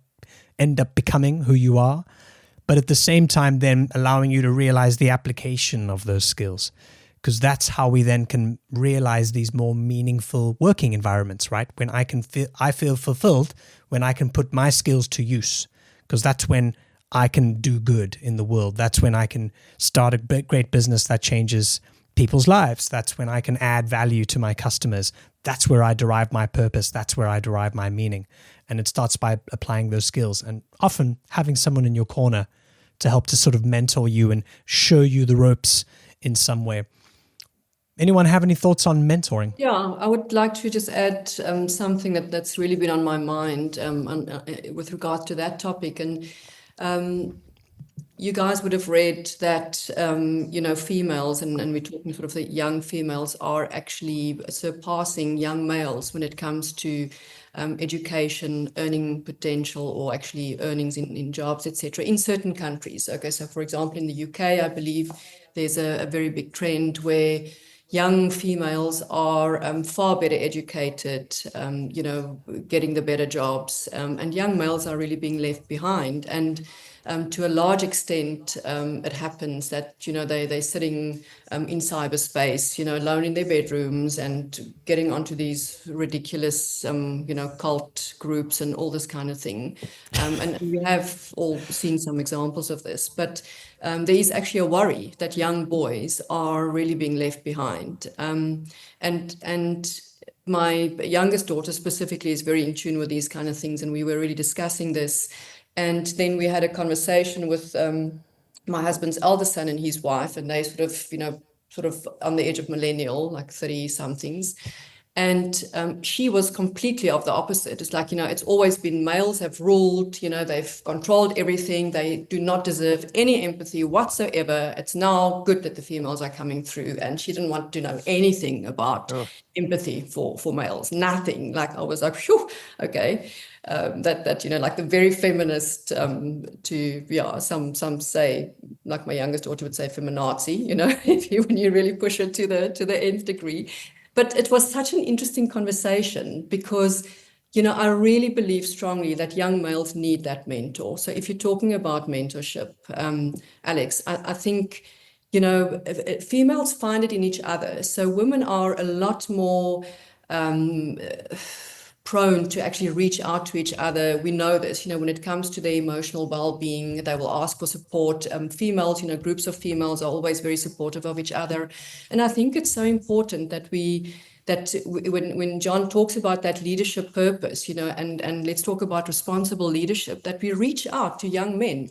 end up becoming, who you are, but at the same time then allowing you to realize the application of those skills. Because that's how we then can realize these more meaningful working environments, right? When I feel fulfilled, when I can put my skills to use, because that's when I can do good in the world. That's when I can start a great business that changes people's lives. That's when I can add value to my customers. That's where I derive my purpose. That's where I derive my meaning. And it starts by applying those skills and often having someone in your corner to help to sort of mentor you and show you the ropes in some way. Anyone have any thoughts on mentoring? Yeah, I would like to just add something that's really been on my mind with regard to that topic. And you guys would have read that, females, and we're talking sort of the young females, are actually surpassing young males when it comes to education, earning potential, or actually earnings in jobs, etc. in certain countries. Okay, so for example, in the UK, I believe there's a very big trend where young females are far better educated, getting the better jobs, and young males are really being left behind. And to a large extent, it happens that, they're sitting in cyberspace, alone in their bedrooms and getting onto these ridiculous, cult groups and all this kind of thing. And we have all seen some examples of this. But there is actually a worry that young boys are really being left behind. And my youngest daughter specifically is very in tune with these kind of things. And we were really discussing this. And then we had a conversation with my husband's eldest son and his wife, and they sort of on the edge of millennial, like 30 somethings. And she was completely of the opposite. It's like, it's always been males have ruled, they've controlled everything. They do not deserve any empathy whatsoever. It's now good that the females are coming through. And she didn't want to know anything about empathy for males, nothing. Like, I was like, phew, okay. Like the very feminist some say, like my youngest daughter would say, feminazi, when you really push it to the nth degree. But it was such an interesting conversation because, I really believe strongly that young males need that mentor. So if you're talking about mentorship, Alex, I think, females find it in each other. So women are a lot more prone to actually reach out to each other. We know this, when it comes to their emotional well-being, they will ask for support. Females, groups of females are always very supportive of each other. And I think it's so important that when John talks about that leadership purpose, and let's talk about responsible leadership, that we reach out to young men.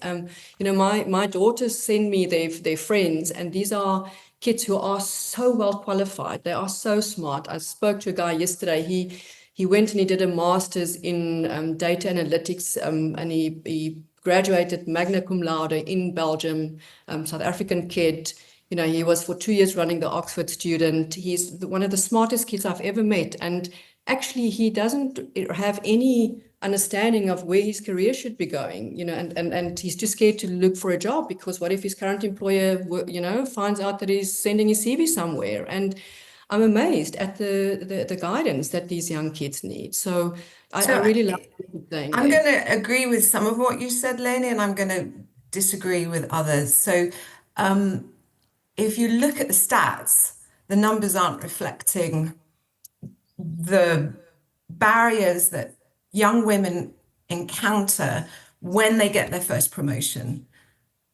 My daughters send me their friends, and these are kids who are so well qualified. They are so smart. I spoke to a guy yesterday. He went and he did a master's in data analytics, and he graduated magna cum laude in Belgium, South African kid. He was for 2 years running the Oxford student. He's one of the smartest kids I've ever met. And actually, he doesn't have any understanding of where his career should be going, and he's too scared to look for a job because what if his current employer, finds out that he's sending his CV somewhere? And I'm amazed at the guidance that these young kids need. So I really love what you're saying. I'm going to agree with some of what you said, Leni, and I'm going to disagree with others. So if you look at the stats, the numbers aren't reflecting the barriers that young women encounter when they get their first promotion.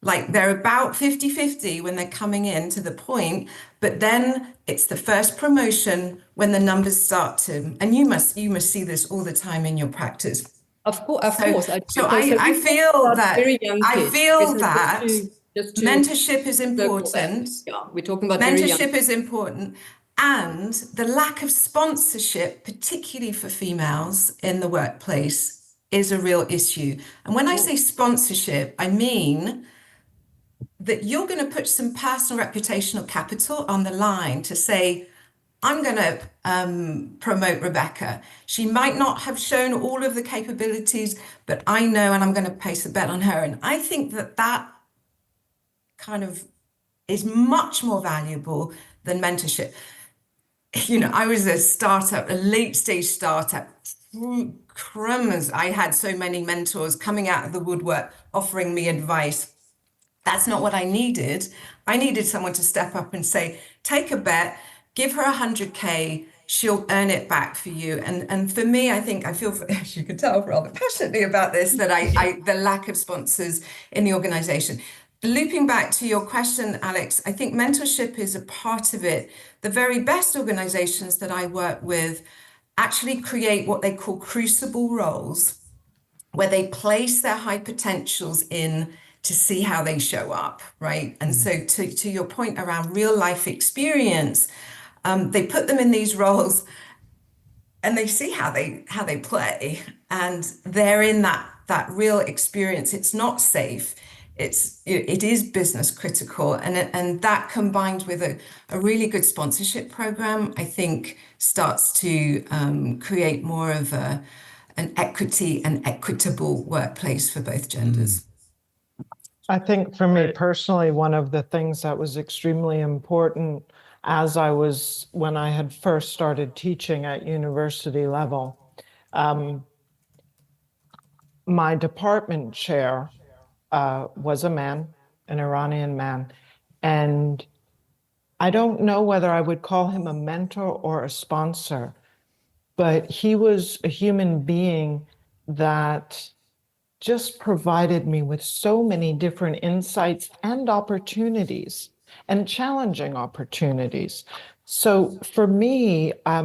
Like, they're about 50-50 when they're coming in to the point, but then it's the first promotion when the numbers start to, and you must see this all the time in your practice. Of course. I feel that mentorship is important. Yeah, we're talking about mentorship is important, and the lack of sponsorship, particularly for females in the workplace, is a real issue. And when I say sponsorship, I mean that you're going to put some personal reputational capital on the line to say, I'm going to promote Rebecca. She might not have shown all of the capabilities, but I know, and I'm going to place a bet on her. And I think that that kind of is much more valuable than mentorship. I was a startup, a late stage startup. Crumbs. I had so many mentors coming out of the woodwork offering me advice. That's not what I needed. I needed someone to step up and say, take a bet, give her 100K, she'll earn it back for you. And for me, I think I feel, as you can tell, rather passionately about this, that I the lack of sponsors in the organization. Looping back to your question, Alex, I think mentorship is a part of it. The very best organizations that I work with actually create what they call crucible roles, where they place their high potentials in to see how they show up, right? And so to your point around real life experience, they put them in these roles and they see how they play, and they're in that real experience. It's not safe. It is business critical, and that combined with a really good sponsorship program, I think starts to create more of an equity and equitable workplace for both genders. I think for me personally, one of the things that was extremely important when I had first started teaching at university level, my department chair was a man, an Iranian man. And I don't know whether I would call him a mentor or a sponsor, but he was a human being that just provided me with so many different insights and opportunities and challenging opportunities. So for me, I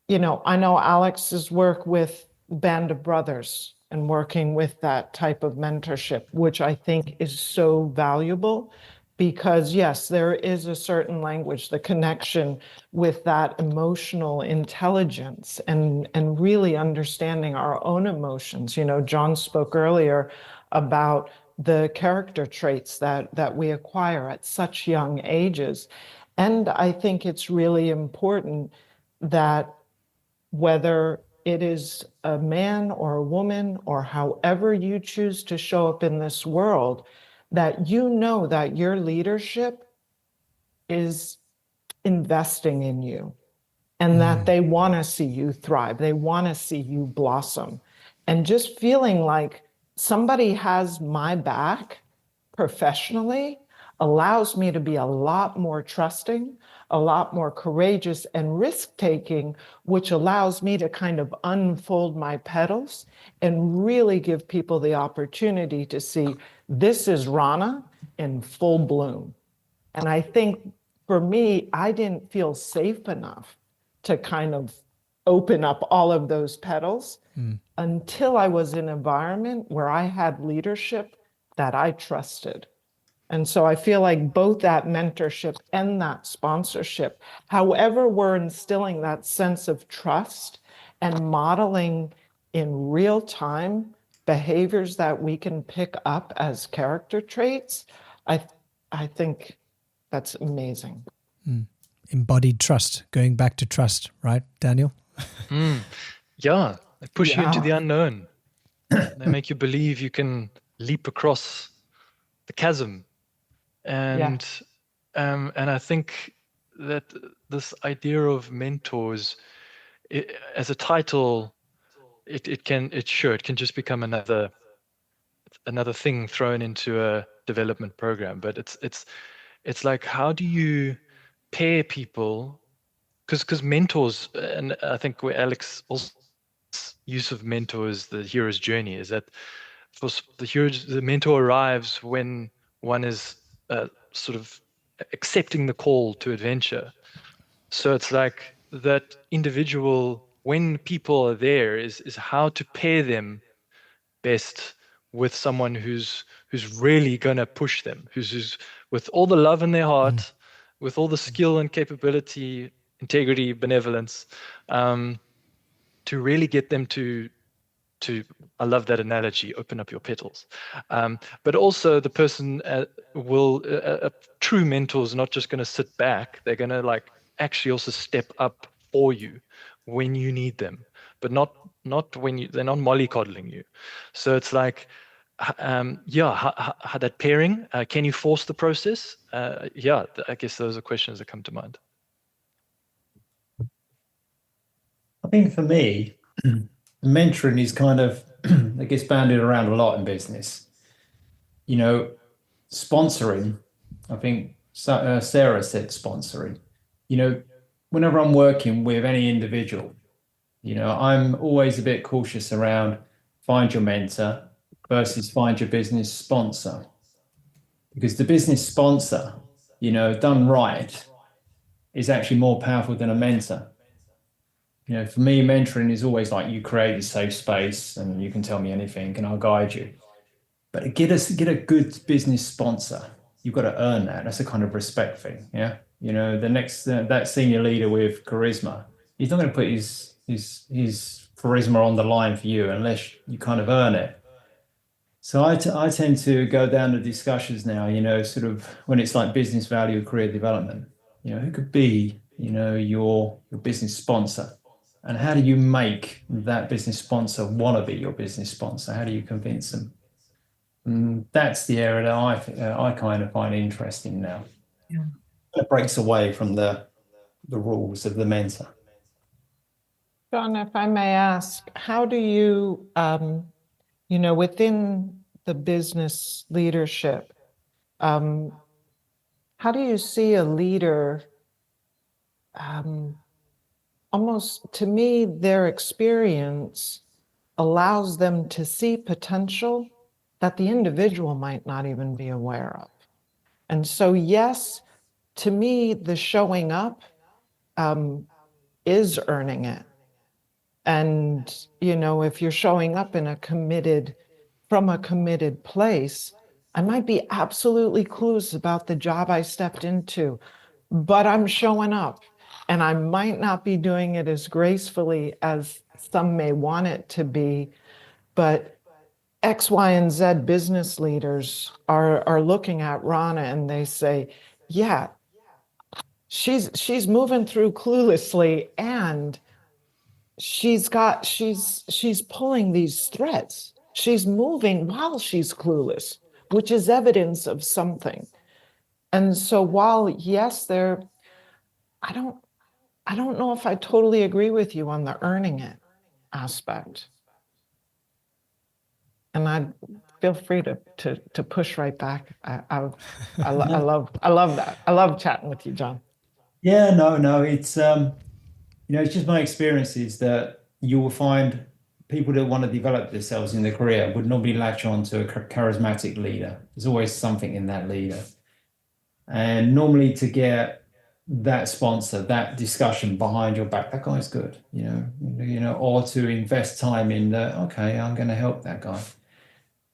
know Alex's work with Band of Brothers and working with that type of mentorship, which I think is so valuable because, yes, there is a certain language, the connection with that emotional intelligence and really understanding our own emotions. John spoke earlier about the character traits that we acquire at such young ages. And I think it's really important that whether it is a man or a woman or however you choose to show up in this world, that you know that your leadership is investing in you and that they want to see you thrive. They want to see you blossom. And just feeling like somebody has my back professionally allows me to be a lot more trusting, a lot more courageous and risk-taking, which allows me to kind of unfold my petals and really give people the opportunity to see this is Rana in full bloom. And I think for me, I didn't feel safe enough to kind of open up all of those petals until I was in an environment where I had leadership that I trusted. And so I feel like both that mentorship and that sponsorship, however we're instilling that sense of trust and modeling in real time behaviors that we can pick up as character traits, I think that's amazing. Embodied trust, going back to trust, right, Daniel? Yeah, they push you into the unknown. They make you believe you can leap across the chasm. And I think that this idea of mentors, as a title, it can just become another thing thrown into a development program. But it's like, how do you pair people? Because mentors, and I think where Alex also use of mentors, the hero's journey, is that for the mentor arrives when one is sort of accepting the call to adventure. So it's like that individual, when people are there, is how to pair them best with someone who's really gonna push them, who's with all the love in their heart, with all the skill and capability, integrity, benevolence, to really get them to I love that analogy, open up your petals. But also the person a true mentor is not just going to sit back. They're going to like actually also step up for you when you need them, but not when they're not mollycoddling you. So it's like, yeah, how that pairing, can you force the process? Yeah, I guess those are questions that come to mind. I think for me, mentoring is kind of, it gets banded around a lot in business. You know, sponsoring, I think Sarah said sponsoring. You know, whenever I'm working with any individual, you know, I'm always a bit cautious around find your mentor versus find your business sponsor. Because the business sponsor, you know, done right, is actually more powerful than a mentor. You know, for me, mentoring is always like you create a safe space and you can tell me anything and I'll guide you. But to get a good business sponsor, you've got to earn that. That's a kind of respect thing. Yeah. You know, the next that senior leader with charisma, he's not going to put his charisma on the line for you unless you kind of earn it. So I tend to go down the discussions now, you know, sort of when it's like business value, career development, you know, who could be, you know, your business sponsor, and how do you make that business sponsor want to be your business sponsor? How do you convince them? And that's the area that I kind of find interesting now. Yeah. It breaks away from the rules of the mentor. John, if I may ask, how do you, you know, within the business leadership, how do you see a leader, almost to me, their experience allows them to see potential that the individual might not even be aware of. And so, yes, to me, the showing up is earning it. And, you know, if you're showing up in from a committed place, I might be absolutely clueless about the job I stepped into, but I'm showing up, and I might not be doing it as gracefully as some may want it to be, but X, Y, and Z business leaders are looking at Rana and they say, yeah, she's moving through cluelessly, and she's pulling these threads. She's moving while she's clueless, which is evidence of something. And so while yes, I don't know if I totally agree with you on the earning it aspect. And I feel free to push right back. I love that. I love chatting with you, John. Yeah, no, it's you know, it's just my experiences that you will find people that want to develop themselves in their career would normally latch on to a charismatic leader. There's always something in that leader. And normally to get that sponsor, that discussion behind your back, that guy's good, you know, or to invest time in okay, I'm going to help that guy.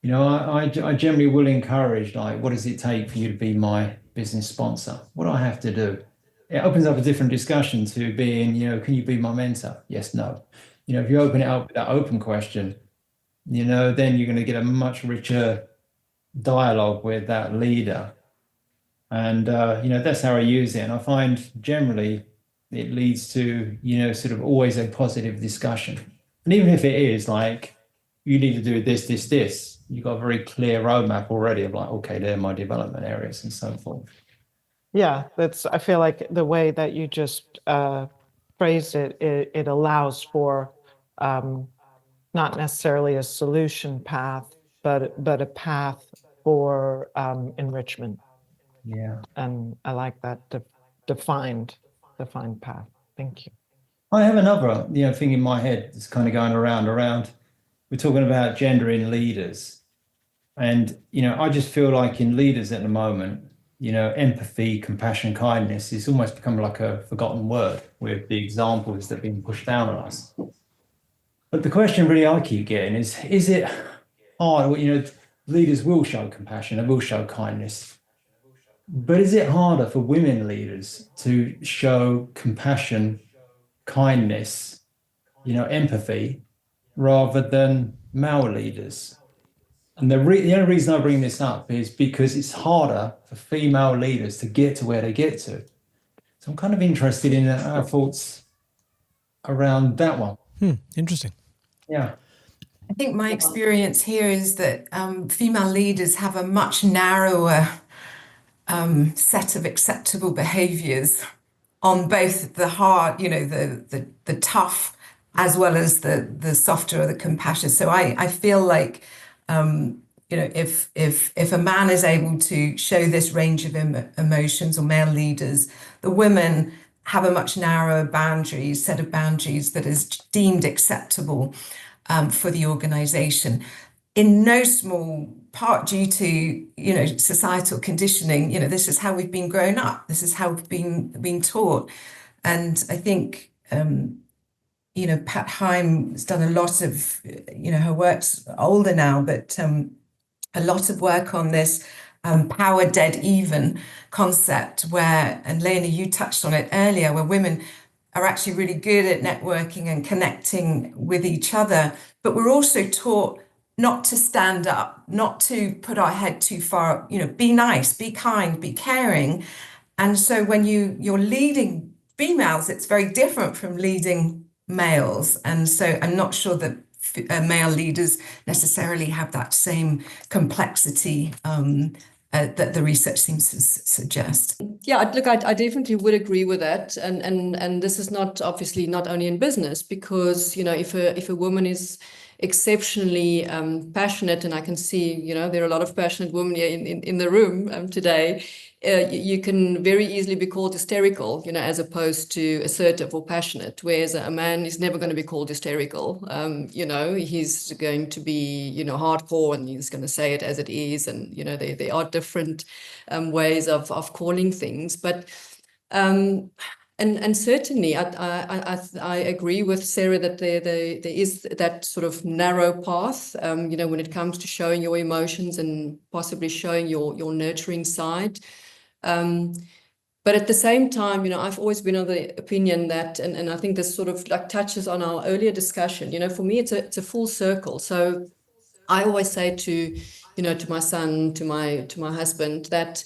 You know, I generally will encourage, like, what does it take for you to be my business sponsor? What do I have to do? It opens up a different discussion to being, you know, can you be my mentor? Yes, no. You know, if you open it up with that open question, you know, then you're going to get a much richer dialogue with that leader. And, you know, that's how I use it. And I find generally it leads to, you know, sort of always a positive discussion. And even if it is like, you need to do this, you've got a very clear roadmap already of like, okay, they're my development areas and so forth. Yeah, I feel like the way that you just phrased it allows for not necessarily a solution path, but a path for enrichment. Yeah. And I like that defined path. Thank you. I have another, you know, thing in my head that's kind of going around. We're talking about gender in leaders. And, you know, I just feel like in leaders at the moment, you know, empathy, compassion, kindness is almost become like a forgotten word with the examples that are being pushed down on us. But the question really I keep getting is it hard? You know, leaders will show compassion, they will show kindness. But is it harder for women leaders to show compassion, kindness, you know, empathy, rather than male leaders? And the only reason I bring this up is because it's harder for female leaders to get to where they get to. So I'm kind of interested in our thoughts around that one. Interesting. Yeah. I think my experience here is that female leaders have a much narrower set of acceptable behaviors on both the hard, the tough, as well as the softer or the compassionate. So I feel like if a man is able to show this range of emotions, or male leaders, the women have a much narrower set of boundaries that is deemed acceptable for the organization. In no small part due to societal conditioning. This is how we've been grown up. This is how we've been taught. And I think Pat Heim has done a lot of her work's older now, but a lot of work on this power dead even concept where, and Lena, you touched on it earlier, where women are actually really good at networking and connecting with each other, but we're also taught not to stand up, not to put our head too far, be nice, be kind, be caring. And so when you're leading females, it's very different from leading males. And so I'm not sure that male leaders necessarily have that same complexity that the research seems to suggest. Yeah, look, I definitely would agree with that, and this is not obviously not only in business, because if a woman is exceptionally passionate, and I can see there are a lot of passionate women here in the room today. You can very easily be called hysterical, as opposed to assertive or passionate, whereas a man is never going to be called hysterical. He's going to be, hardcore, and he's going to say it as it is. And, there are different ways of calling things. But and certainly, I agree with Sarah that there is that sort of narrow path, when it comes to showing your emotions and possibly showing your nurturing side. But at the same time, I've always been of the opinion that, and I think this sort of like touches on our earlier discussion, for me, it's a full circle. So I always say to my son, to my husband, that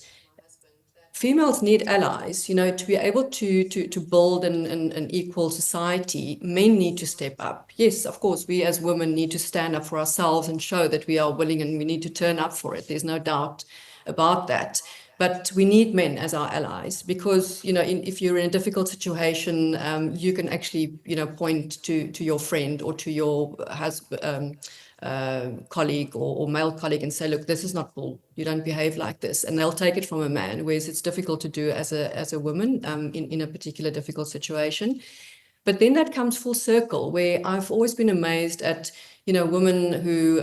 females need allies, to be able to build an equal society. Men need to step up. Yes, of course, we as women need to stand up for ourselves and show that we are willing, and we need to turn up for it. There's no doubt about that. But we need men as our allies, because, if you're in a difficult situation, you can actually, point to your friend or to your husband, colleague or male colleague and say, look, this is not cool. You don't behave like this. And they'll take it from a man, whereas it's difficult to do as a woman in a particular difficult situation. But then that comes full circle, where I've always been amazed at, women who,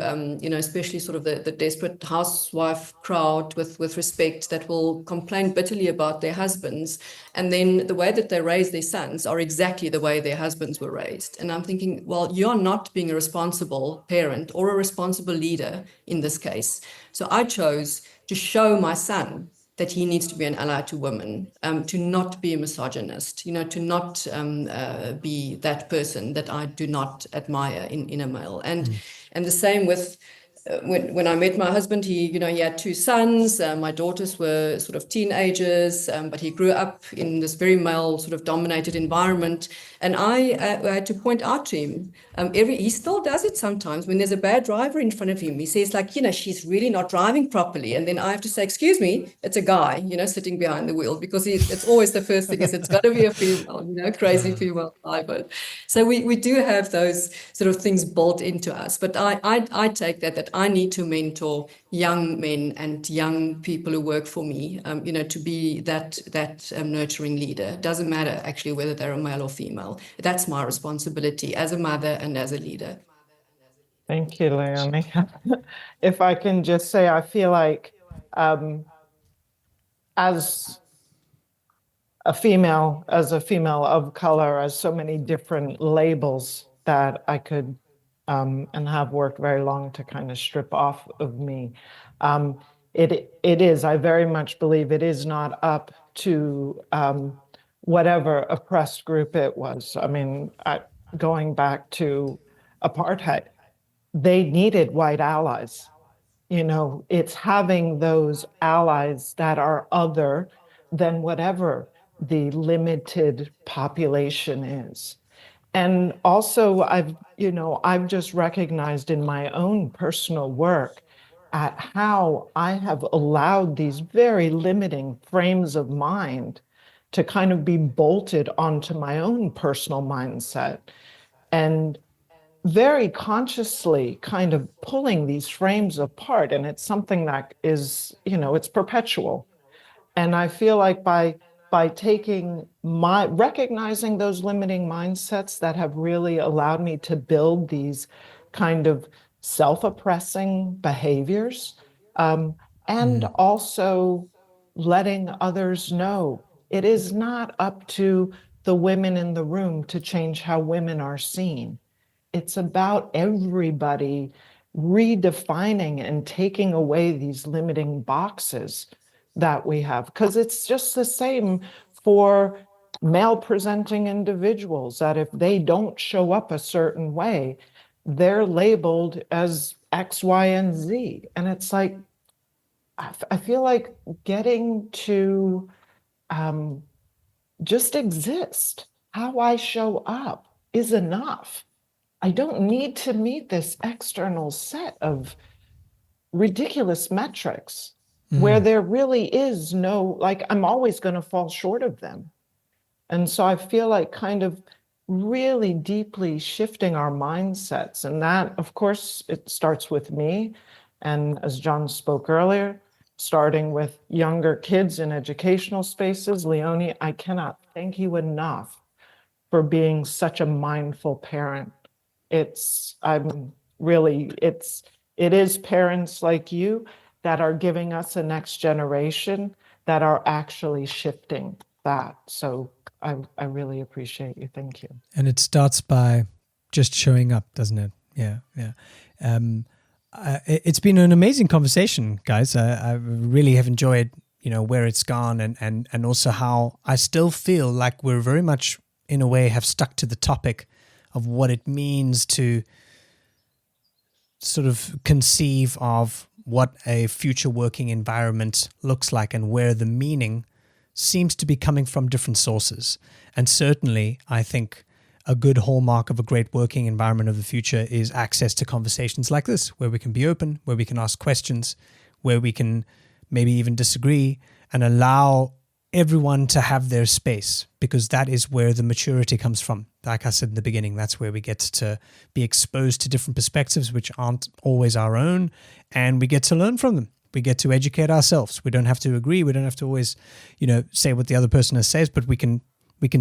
especially sort of the desperate housewife crowd with respect, that will complain bitterly about their husbands. And then the way that they raise their sons are exactly the way their husbands were raised. And I'm thinking, well, you're not being a responsible parent or a responsible leader in this case. So I chose to show my son that he needs to be an ally to women, to not be a misogynist, to not be that person that I do not admire in a male. And the same with when I met my husband, he had two sons. My daughters were sort of teenagers, but he grew up in this very male sort of dominated environment. And I had to point out to him, he still does it sometimes when there's a bad driver in front of him. He says like, she's really not driving properly. And then I have to say, excuse me, it's a guy, sitting behind the wheel, because it's always the first thing is it's got to be a female, crazy female driver. So we do have those sort of things built into us. But I take that I need to mentor young men and young people who work for me, to be that nurturing leader. It doesn't matter actually whether they're a male or female. That's my responsibility as a mother and as a leader. Thank you, Leonie. If I can just say, I feel like as a female of color, as so many different labels that I could and have worked very long to kind of strip off of me. It is, I very much believe it is not up to whatever oppressed group it was. I mean, going back to apartheid, they needed white allies. It's having those allies that are other than whatever the limited population is. And also I've just recognized in my own personal work at how I have allowed these very limiting frames of mind to kind of be bolted onto my own personal mindset, and very consciously kind of pulling these frames apart. And it's something that is, it's perpetual. And I feel like by recognizing those limiting mindsets that have really allowed me to build these kind of self-oppressing behaviors, and also letting others know it is not up to the women in the room to change how women are seen. It's about everybody redefining and taking away these limiting boxes that we have, because it's just the same for male presenting individuals, that if they don't show up a certain way, they're labeled as X, Y, and Z. And it's like, I feel like getting to just exist, how I show up is enough. I don't need to meet this external set of ridiculous metrics where there really is no, like, I'm always going to fall short of them. And so I feel like kind of really deeply shifting our mindsets. And that, of course, it starts with me. And as John spoke earlier, starting with younger kids in educational spaces. Leonie, I cannot thank you enough for being such a mindful parent. It is parents like you that are giving us a next generation that are actually shifting that. So I really appreciate you. Thank you. And it starts by just showing up, doesn't it? Yeah. It's been an amazing conversation, guys. I really have enjoyed, where it's gone, and also how I still feel like we're very much, in a way, have stuck to the topic of what it means to sort of conceive of what a future working environment looks like, and where the meaning seems to be coming from different sources. And certainly, I think a good hallmark of a great working environment of the future is access to conversations like this, where we can be open, where we can ask questions, where we can maybe even disagree, and allow everyone to have their space, because that is where the maturity comes from. Like I said in the beginning, that's where we get to be exposed to different perspectives, which aren't always our own, and we get to learn from them. We get to educate ourselves. We don't have to agree. We don't have to always, say what the other person says, but we can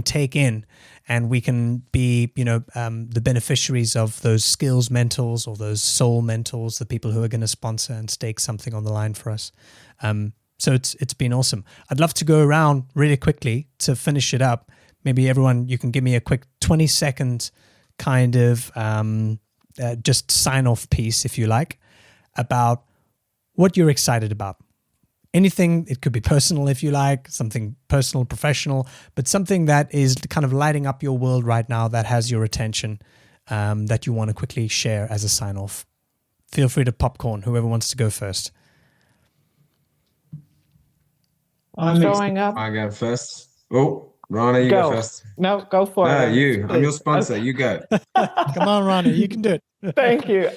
take in, and we can be, the beneficiaries of those skills mentors or those soul mentors, the people who are going to sponsor and stake something on the line for us. So it's been awesome. I'd love to go around really quickly to finish it up. Maybe everyone, you can give me a quick 20-second kind of just sign-off piece, if you like, about what you're excited about. Anything, it could be personal if you like, something personal, professional, but something that is kind of lighting up your world right now that has your attention, that you want to quickly share as a sign-off. Feel free to popcorn, whoever wants to go first. I'm showing up. I go first. Oh, Rana, you go first. No, go for it. No, you. I'm your sponsor. Okay. You go. Come on, Rana, you can do it. Thank you.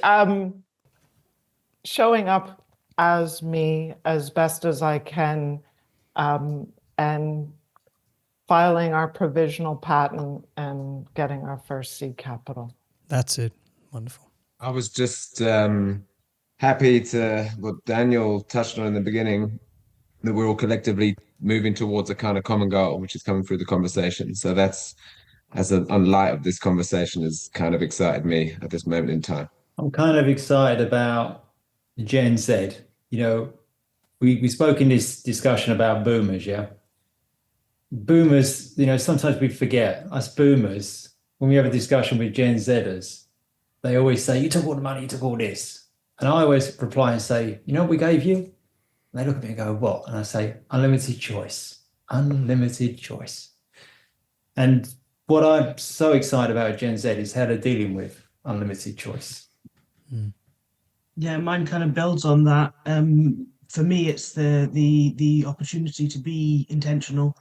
Showing up as me as best as I can, and filing our provisional patent and getting our first seed capital. That's it. Wonderful. I was just happy to what Daniel touched on in the beginning, that we're all collectively moving towards a kind of common goal, which is coming through the conversation. So that's, on light of this conversation, has kind of excited me at this moment in time. I'm kind of excited about Gen Z. We spoke in this discussion about boomers, yeah? Boomers, sometimes we forget, us boomers, when we have a discussion with Gen Zers, they always say, you took all the money, you took all this. And I always reply and say, you know what we gave you? And they look at me and go, what? And I say, unlimited choice. Unlimited choice. And what I'm so excited about Gen Z is how they're dealing with unlimited choice. Yeah, mine kind of builds on that. For me, it's the opportunity to be intentional,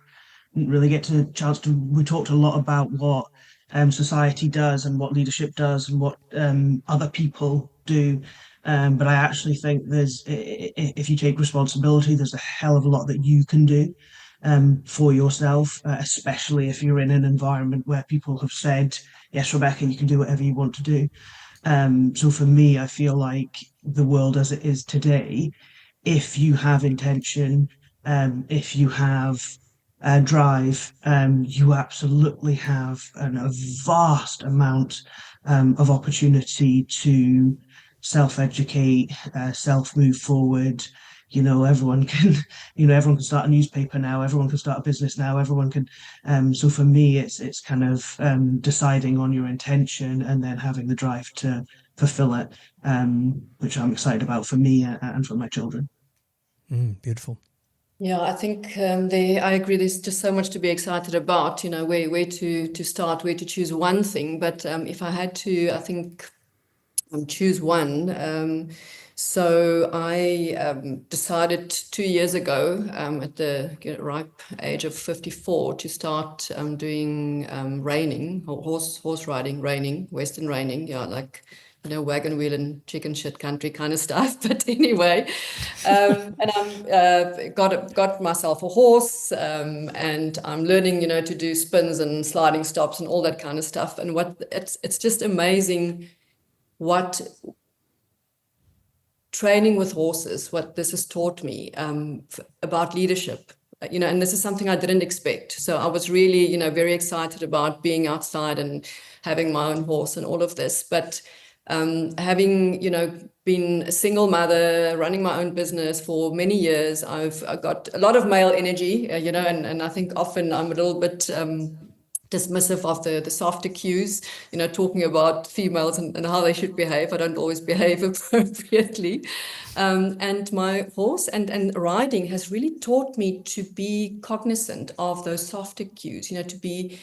didn't really get a chance to. We talked a lot about what society does and what leadership does and what other people do. But I actually think if you take responsibility, there's a hell of a lot that you can do for yourself, especially if you're in an environment where people have said, yes, Rebecca, you can do whatever you want to do. So for me, I feel like the world as it is today, if you have intention, if you have drive, you absolutely have a vast amount of opportunity to self-educate, self-move forward. Everyone can, everyone can start a newspaper now. Everyone can start a business now. Everyone can. So for me, it's kind of deciding on your intention and then having the drive to fulfill it, which I'm excited about for me and for my children. Beautiful. Yeah, I think I agree. There's just so much to be excited about. Where to start, where to choose one thing. But if I had to, I think choose one. So I decided 2 years ago, at the ripe age of 54, to start doing reining, horse riding, reining, Western reining. Yeah, like wagon wheel and chicken shit country kind of stuff. But anyway, and I'm got myself a horse, and I'm learning, to do spins and sliding stops and all that kind of stuff. And it's just amazing what training with horses, what this has taught me about leadership. And this is something I didn't expect. So I was really, very excited about being outside and having my own horse and all of this. But having, been a single mother, running my own business for many years, I've got a lot of male energy, and I think often I'm a little bit dismissive of the softer cues, talking about females and how they should behave. I don't always behave appropriately. And my horse and riding has really taught me to be cognizant of those softer cues, to be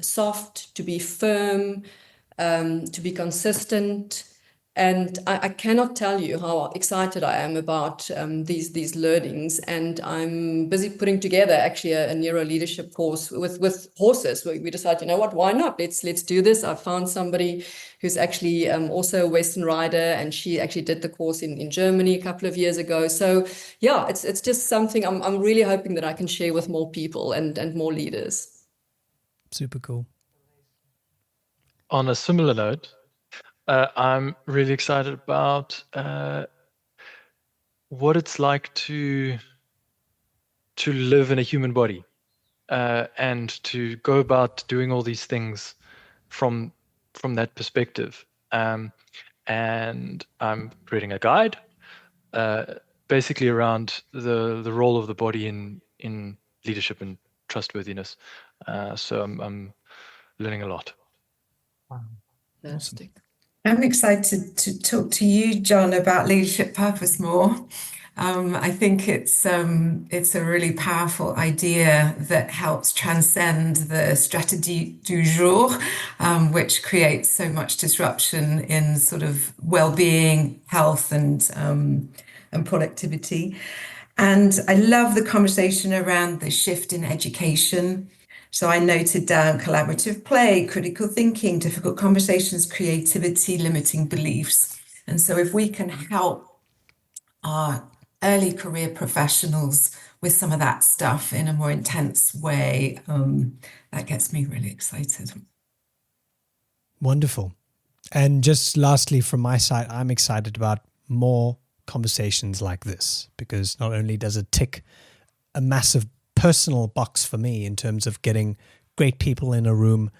soft, to be firm, to be consistent. And I cannot tell you how excited I am about these learnings. And I'm busy putting together actually a neuro leadership course with horses. We decided, why not? Let's do this. I found somebody who's actually also a Western rider, and she actually did the course in Germany a couple of years ago. So yeah, it's just something I'm really hoping that I can share with more people and more leaders. Super cool. On a similar note, I'm really excited about what it's like to live in a human body, and to go about doing all these things from that perspective. And I'm creating a guide, basically around the role of the body in leadership and trustworthiness. So I'm learning a lot. Fantastic. I'm excited to talk to you, John, about leadership purpose more. I think it's a really powerful idea that helps transcend the stratégie du jour, which creates so much disruption in sort of well-being, health, and productivity. And I love the conversation around the shift in education. So I noted down collaborative play, critical thinking, difficult conversations, creativity, limiting beliefs. And so if we can help our early career professionals with some of that stuff in a more intense way, that gets me really excited. Wonderful. And just lastly, from my side, I'm excited about more conversations like this, because not only does it tick a massive personal box for me in terms of getting great people in a room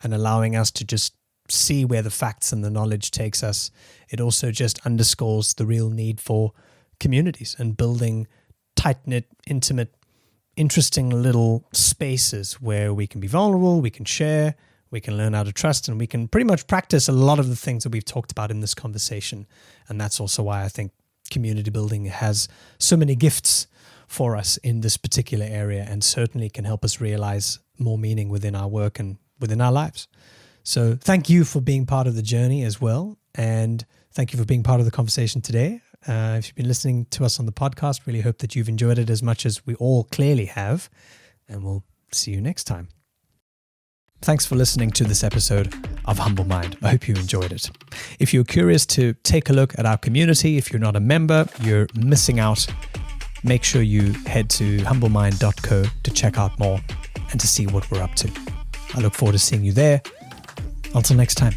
and allowing us to just see where the facts and the knowledge takes us, it also just underscores the real need for communities and building tight-knit, intimate, interesting little spaces where we can be vulnerable, we can share, we can learn how to trust, and we can pretty much practice a lot of the things that we've talked about in this conversation. And that's also why I think community building has so many gifts for us in this particular area, and certainly can help us realize more meaning within our work and within our lives. So thank you for being part of the journey as well. And thank you for being part of the conversation today. If you've been listening to us on the podcast, really hope that you've enjoyed it as much as we all clearly have. And we'll see you next time. Thanks for listening to this episode of Humble Mind. I hope you enjoyed it. If you're curious to take a look at our community, if you're not a member, you're missing out. Make sure you head to humblemind.co to check out more and to see what we're up to. I look forward to seeing you there. Until next time.